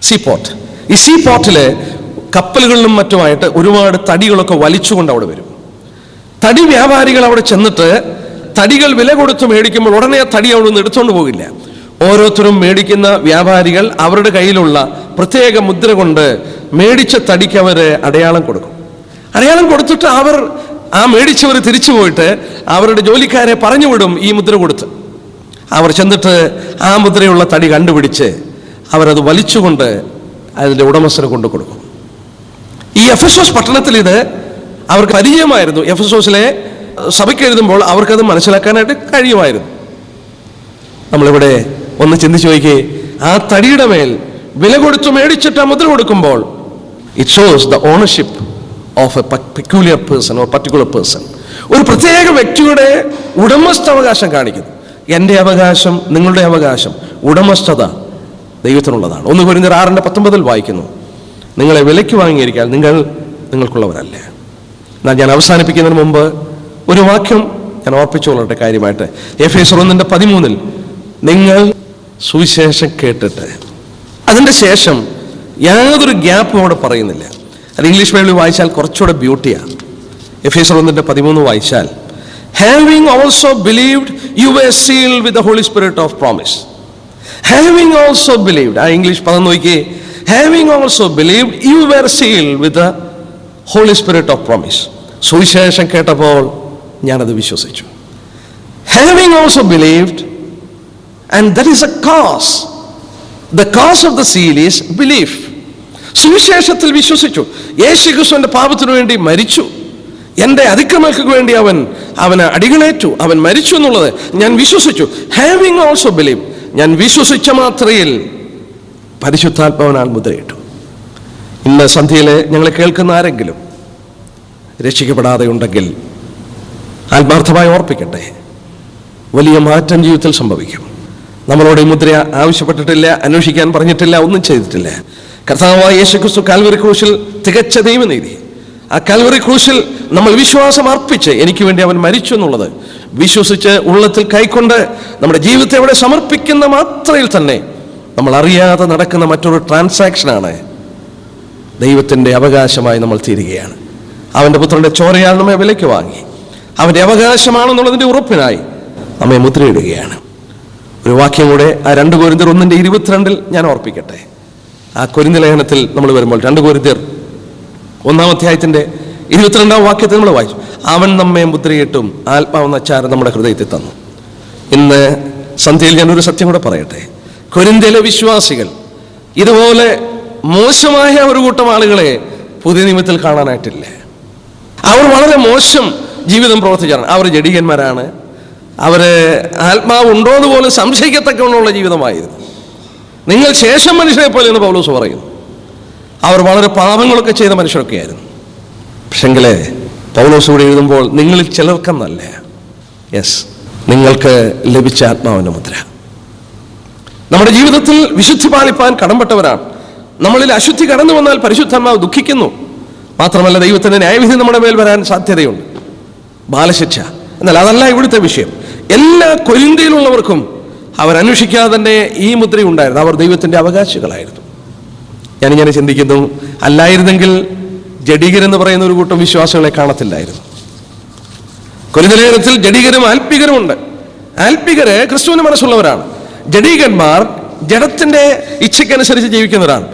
സീ പോർട്ട്. ഈ സീ പോർട്ടിലെ കപ്പലുകളിലും മറ്റുമായിട്ട് ഒരുപാട് തടികളൊക്കെ വലിച്ചുകൊണ്ട് അവിടെ വരും. തടി വ്യാപാരികൾ അവിടെ ചെന്നിട്ട് തടികൾ വില കൊടുത്ത് മേടിക്കുമ്പോൾ ഉടനെ ആ തടി അവിടെ നിന്ന് എടുത്തുകൊണ്ട് പോകില്ല. ഓരോരുത്തരും മേടിക്കുന്ന വ്യാപാരികൾ അവരുടെ കയ്യിലുള്ള പ്രത്യേക മുദ്ര കൊണ്ട് മേടിച്ച തടിക്ക് അവർ അടയാളം കൊടുക്കും. അടയാളം കൊടുത്തിട്ട് അവർ ആ മേടിച്ചവർ തിരിച്ചു പോയിട്ട് അവരുടെ ജോലിക്കാരെ പറഞ്ഞു വിടും ഈ മുദ്ര കൊടുത്ത്. അവർ ചെന്നിട്ട് ആ മുദ്രയുള്ള തടി കണ്ടുപിടിച്ച് അവരത് വലിച്ചുകൊണ്ട് അതിൻ്റെ ഉടമസ്ഥന് കൊണ്ടു കൊടുക്കും. ഈ എഫെസോസ് പട്ടണത്തിൽ ഇത് അവർക്ക് പരിചയമായിരുന്നു. എഫെസോസിലെ സഭയ്ക്ക് എഴുതുമ്പോൾ അവർക്കത് മനസ്സിലാക്കാനായിട്ട് കഴിയുമായിരുന്നു. നമ്മളിവിടെ ഒന്ന് ചിന്തിച്ചു നോക്കിയേ, ആ തടിയുടെ മേൽ വില കൊടുത്ത് മേടിച്ചിട്ട് ആ മുദ്ര കൊടുക്കുമ്പോൾ it shows the ownership of A peculiar person or particular person. ഒരു പ്രത്യേക വ്യക്തിയുടെ ഉടമസ്ഥാവകാശം കാണിക്കുന്നു. എൻ്റെ അവകാശം, നിങ്ങളുടെ അവകാശം, ഉടമസ്ഥത ദൈവത്തിനുള്ളതാണ്. 1 കൊരിന്ത്യർ 6:19 വായിക്കുന്നു, നിങ്ങളെ വിലയ്ക്ക് വാങ്ങിയിരിക്കാൻ നിങ്ങൾക്കുള്ളവരല്ല. എന്നാൽ ഞാൻ അവസാനിപ്പിക്കുന്നതിന് മുമ്പ് ഒരു വാക്യം ഞാൻ ഓർപ്പിച്ചുകൊള്ളട്ടെ കാര്യമായിട്ട്. എഫേസ്യർ 1:13 നിങ്ങൾ സുവിശേഷം കേട്ടിട്ട്, അതിൻ്റെ ശേഷം യാതൊരു ഗ്യാപ്പും അവിടെ പറയുന്നില്ല. അത് ഇംഗ്ലീഷ് ബൈബിളിൽ വായിച്ചാൽ കുറച്ചുകൂടെ ബ്യൂട്ടിയാണ്. എഫേസ്യർ 1:13 വായിച്ചാൽ, having also believed you were sealed with the Holy Spirit of promise. having also believed, ആ ഇംഗ്ലീഷ് പദം നോക്കിയേ, having also believed you were sealed with the Holy Spirit of promise. സുവിശേഷം കേട്ടപ്പോൾ ഞാനത് വിശ്വസിച്ചു. Having also believed, and that is a cause. The cause of the seal is belief. സുവിശേഷത്തിൽ വിശ്വസിച്ചു. യേശുക്രിസ്തുവിന്റെ പാപത്തിനു വേണ്ടി മരിച്ചു, എൻ്റെ അതിക്രമങ്ങൾക്ക് വേണ്ടി അവന് അടികളേറ്റു, അവൻ മരിച്ചു എന്നുള്ളത് ഞാൻ വിശ്വസിച്ചു. ഹാവിങ് ഓൾസോ ബിലീവ്, ഞാൻ വിശ്വസിച്ച മാത്രയിൽ പരിശുദ്ധാത്മാവിനാൽ മുദ്രയിട്ടു. ഇന്ന് സന്ധ്യയിൽ ഞങ്ങളെ കേൾക്കുന്ന ആരെങ്കിലും രക്ഷിക്കപ്പെടാതെ ഉണ്ടെങ്കിൽ ആത്മാർത്ഥമായി ഓർപ്പിക്കട്ടെ, വലിയ മാറ്റം ജീവിതത്തിൽ സംഭവിക്കും. നമ്മളോട് ഈ മുദ്ര ആവശ്യപ്പെട്ടിട്ടില്ല, അന്വേഷിക്കാൻ പറഞ്ഞിട്ടില്ല, ഒന്നും ചെയ്തിട്ടില്ല. കർത്താവായ യേശുക്രിസ്തു കാൽവരി ക്രൂശിൽ തികച്ച ദൈവനീതി, ആ കാൽവരി ക്രൂശിൽ നമ്മൾ വിശ്വാസം അർപ്പിച്ച് എനിക്ക് വേണ്ടി അവൻ മരിച്ചു എന്നുള്ളത് വിശ്വസിച്ച് ഉള്ളത്തിൽ കൈക്കൊണ്ട് നമ്മുടെ ജീവിതത്തെ അവിടെ സമർപ്പിക്കുന്ന മാത്രയിൽ തന്നെ നമ്മൾ അറിയാതെ നടക്കുന്ന മറ്റൊരു ട്രാൻസാക്ഷനാണ് ദൈവത്തിൻ്റെ അവകാശമായി നമ്മൾ തീരുകയാണ്. അവൻ്റെ പുത്രൻ്റെ ചോരയാൽ നമ്മെ വിലയ്ക്ക് വാങ്ങി അവൻ്റെ അവകാശമാണെന്നുള്ളതിൻ്റെ ഉറപ്പിനായി നമ്മെ മുദ്രയിടുകയാണ്. ഒരു വാക്യം കൂടെ ആ 2 കൊരിന്ത്യർ 1:22 ഞാൻ ഓർപ്പിക്കട്ടെ. ആ കൊരിന്ത്യ ലേഖനത്തിൽ നമ്മൾ വരുമ്പോൾ 2 കൊരിന്ത്യർ 1-ാം അധ്യായത്തിൻ്റെ 22-ാം വാക്യത്തിൽ നമ്മൾ വായിച്ചു, അവൻ നമ്മെ മുദ്രയിട്ടും ആത്മാവെന്ന അച്ചാരം നമ്മുടെ ഹൃദയത്തിൽ തന്നു. ഇന്ന് സന്ധ്യയിൽ ഞാനൊരു സത്യം കൂടെ പറയട്ടെ. കൊരിന്ത്യയിലെ വിശ്വാസികൾ ഇതുപോലെ മോശമായ ഒരു കൂട്ടം ആളുകളെ പുതിയ നിയമത്തിൽ കാണാനായിട്ടില്ല. അവർ വളരെ മോശം ജീവിതം പ്രവർത്തിച്ചാണ്. അവർ ജഡികന്മാരാണ്. അവര് ആത്മാവ് ഉണ്ടോ എന്ന് പോലും സംശയിക്കത്തക്കുള്ള ജീവിതമായിരുന്നു. നിങ്ങൾ ശേഷം മനുഷ്യരെ പോലെ എന്ന് പൗലോസ് പറയുന്നു. അവർ വളരെ പാപങ്ങളൊക്കെ ചെയ്ത മനുഷ്യരൊക്കെ ആയിരുന്നു. പക്ഷെങ്കില് പൗലോസ് കൂടെ എഴുതുമ്പോൾ നിങ്ങളിൽ ചിലർക്കെന്നല്ല, യെസ്, നിങ്ങൾക്ക് ലഭിച്ച ആത്മാവിന്റെ മുദ്ര. നമ്മുടെ ജീവിതത്തിൽ വിശുദ്ധി പാലിപ്പാൻ കടംപെട്ടവരാണ്. നമ്മളിൽ അശുദ്ധി കടന്നു വന്നാൽ പരിശുദ്ധാത്മാവ് ദുഃഖിക്കുന്നു. മാത്രമല്ല ദൈവത്തിന്റെ ന്യായവിധി നമ്മുടെ മേൽ വരാൻ സാധ്യതയുണ്ട്, ബാലശിക്ഷ. എന്നാൽ അതല്ല ഇവിടുത്തെ വിഷയം. എല്ലാ കൊരിന്ത്യയിലുള്ളവർക്കും അവരന്വേഷിക്കാതെ തന്നെ ഈ മുദ്ര ഉണ്ടായിരുന്നു. അവർ ദൈവത്തിന്റെ അവകാശികളായിരുന്നു. ഞാനിങ്ങനെ ചിന്തിക്കുന്നു, അല്ലായിരുന്നെങ്കിൽ ജഡികരെന്ന് പറയുന്ന ഒരു കൂട്ടം വിശ്വാസികളെ കാണത്തില്ലായിരുന്നു. കൊരിന്ത്യ ലേഖനത്തിൽ ജഡികരും ആൽപ്പികരുമുണ്ട്. ആൽപ്പികര് ക്രിസ്തുവിന് മനസ്സുള്ളവരാണ്. ജഡീകന്മാർ ജഡത്തിന്റെ ഇച്ഛയ്ക്കനുസരിച്ച് ജീവിക്കുന്നവരാണ്.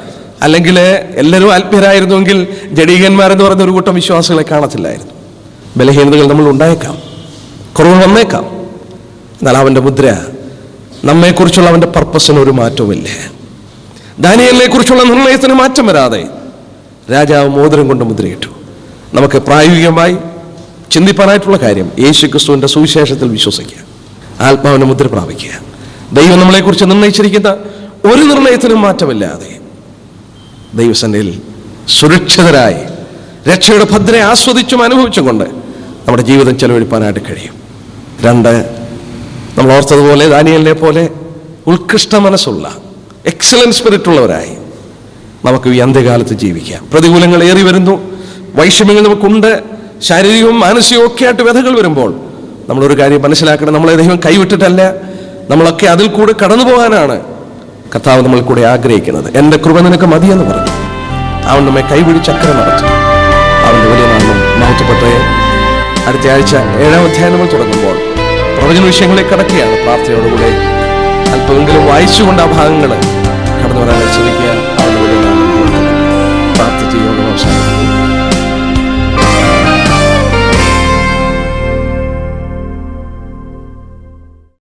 അല്ലെങ്കിൽ എല്ലാവരും ആൽപ്പികരായിരുന്നുവെങ്കിൽ ജഡീകന്മാരെന്ന് പറയുന്ന ഒരു കൂട്ടം വിശ്വാസികളെ കാണത്തില്ലായിരുന്നു. ബലഹീനതകൾ നമ്മൾ ഉണ്ടായേക്കാം, കുറവ് വന്നേക്കാം. എന്നാൽ അവൻ്റെ മുദ്ര, നമ്മെക്കുറിച്ചുള്ള അവൻ്റെ പർപ്പസിന് ഒരു മാറ്റവുമില്ല. ദാനിയേലിനെ കുറിച്ചുള്ള നിർണയത്തിന് മാറ്റം വരാതെ രാജാവ് മോതിരം കൊണ്ട് മുദ്രയിട്ടു. നമുക്ക് പ്രായോഗികമായി ചിന്തിപ്പാനായിട്ടുള്ള കാര്യം യേശുക്രിസ്തുവിൻ്റെ സുവിശേഷത്തിൽ വിശ്വസിക്കുക, ആത്മാവിൻ്റെ മുദ്ര പ്രാപിക്കുക. ദൈവം നമ്മളെക്കുറിച്ച് നിർണയിച്ചിരിക്കുന്ന ഒരു നിർണയത്തിനും മാറ്റമില്ലാതെ ദൈവസന്നിധിയിൽ സുരക്ഷിതരായി രക്ഷയുടെ ഭദ്ര ആസ്വദിച്ചും അനുഭവിച്ചും കൊണ്ട് നമ്മുടെ ജീവിതം ചെലവഴിപ്പാനായിട്ട് കഴിയും. 2, നമ്മൾ ഓർത്തതുപോലെ ദാനിയേലിനെ പോലെ ഉത്കൃഷ്ട മനസ്സുള്ള എക്സലന്റ് സ്പിരിറ്റ് ഉള്ളവരായി നമുക്ക് ഈ അന്ത്യകാലത്ത് ജീവിക്കാം. പ്രതികൂലങ്ങൾ ഏറി വരുന്നു, വൈഷമ്യങ്ങൾ നമുക്കുണ്ട്, ശാരീരികവും മാനസികവും ഒക്കെ ആയിട്ട് വ്യഥകൾ വരുമ്പോൾ നമ്മളൊരു കാര്യം മനസ്സിലാക്കണം, നമ്മളെ ദൈവം കൈവിട്ടിട്ടല്ല, നമ്മളൊക്കെ അതിൽ കൂടെ കടന്നു പോകാനാണ് കർത്താവ് നമ്മൾ കൂടെ ആഗ്രഹിക്കുന്നത്. എൻ്റെ കൃപ നിനക്ക് മതിയെന്ന് പറഞ്ഞു അവൻ നമ്മെ കൈപിടിച്ച് അക്കരെ നടത്തും. അവൻ്റെ വലിയ നാമം മഹത്വപ്പെട്ടെ. അടുത്ത ആഴ്ച 7-ാം അധ്യായം നമ്മൾ തുടങ്ങുമ്പോൾ പ്രവചന വിഷയങ്ങളിലേക്ക് കടക്കുകയാണ്. പ്രാർത്ഥനയോടുകൂടെ അല്പമെങ്കിലും വായിച്ചുകൊണ്ട് ആ ഭാഗങ്ങൾ കടന്നു വരാൻ ശ്രമിക്കുക. അവൻ്റെ വലിയ നാമം പ്രാർത്ഥിച്ച് യോഗം അവസാനിക്കും.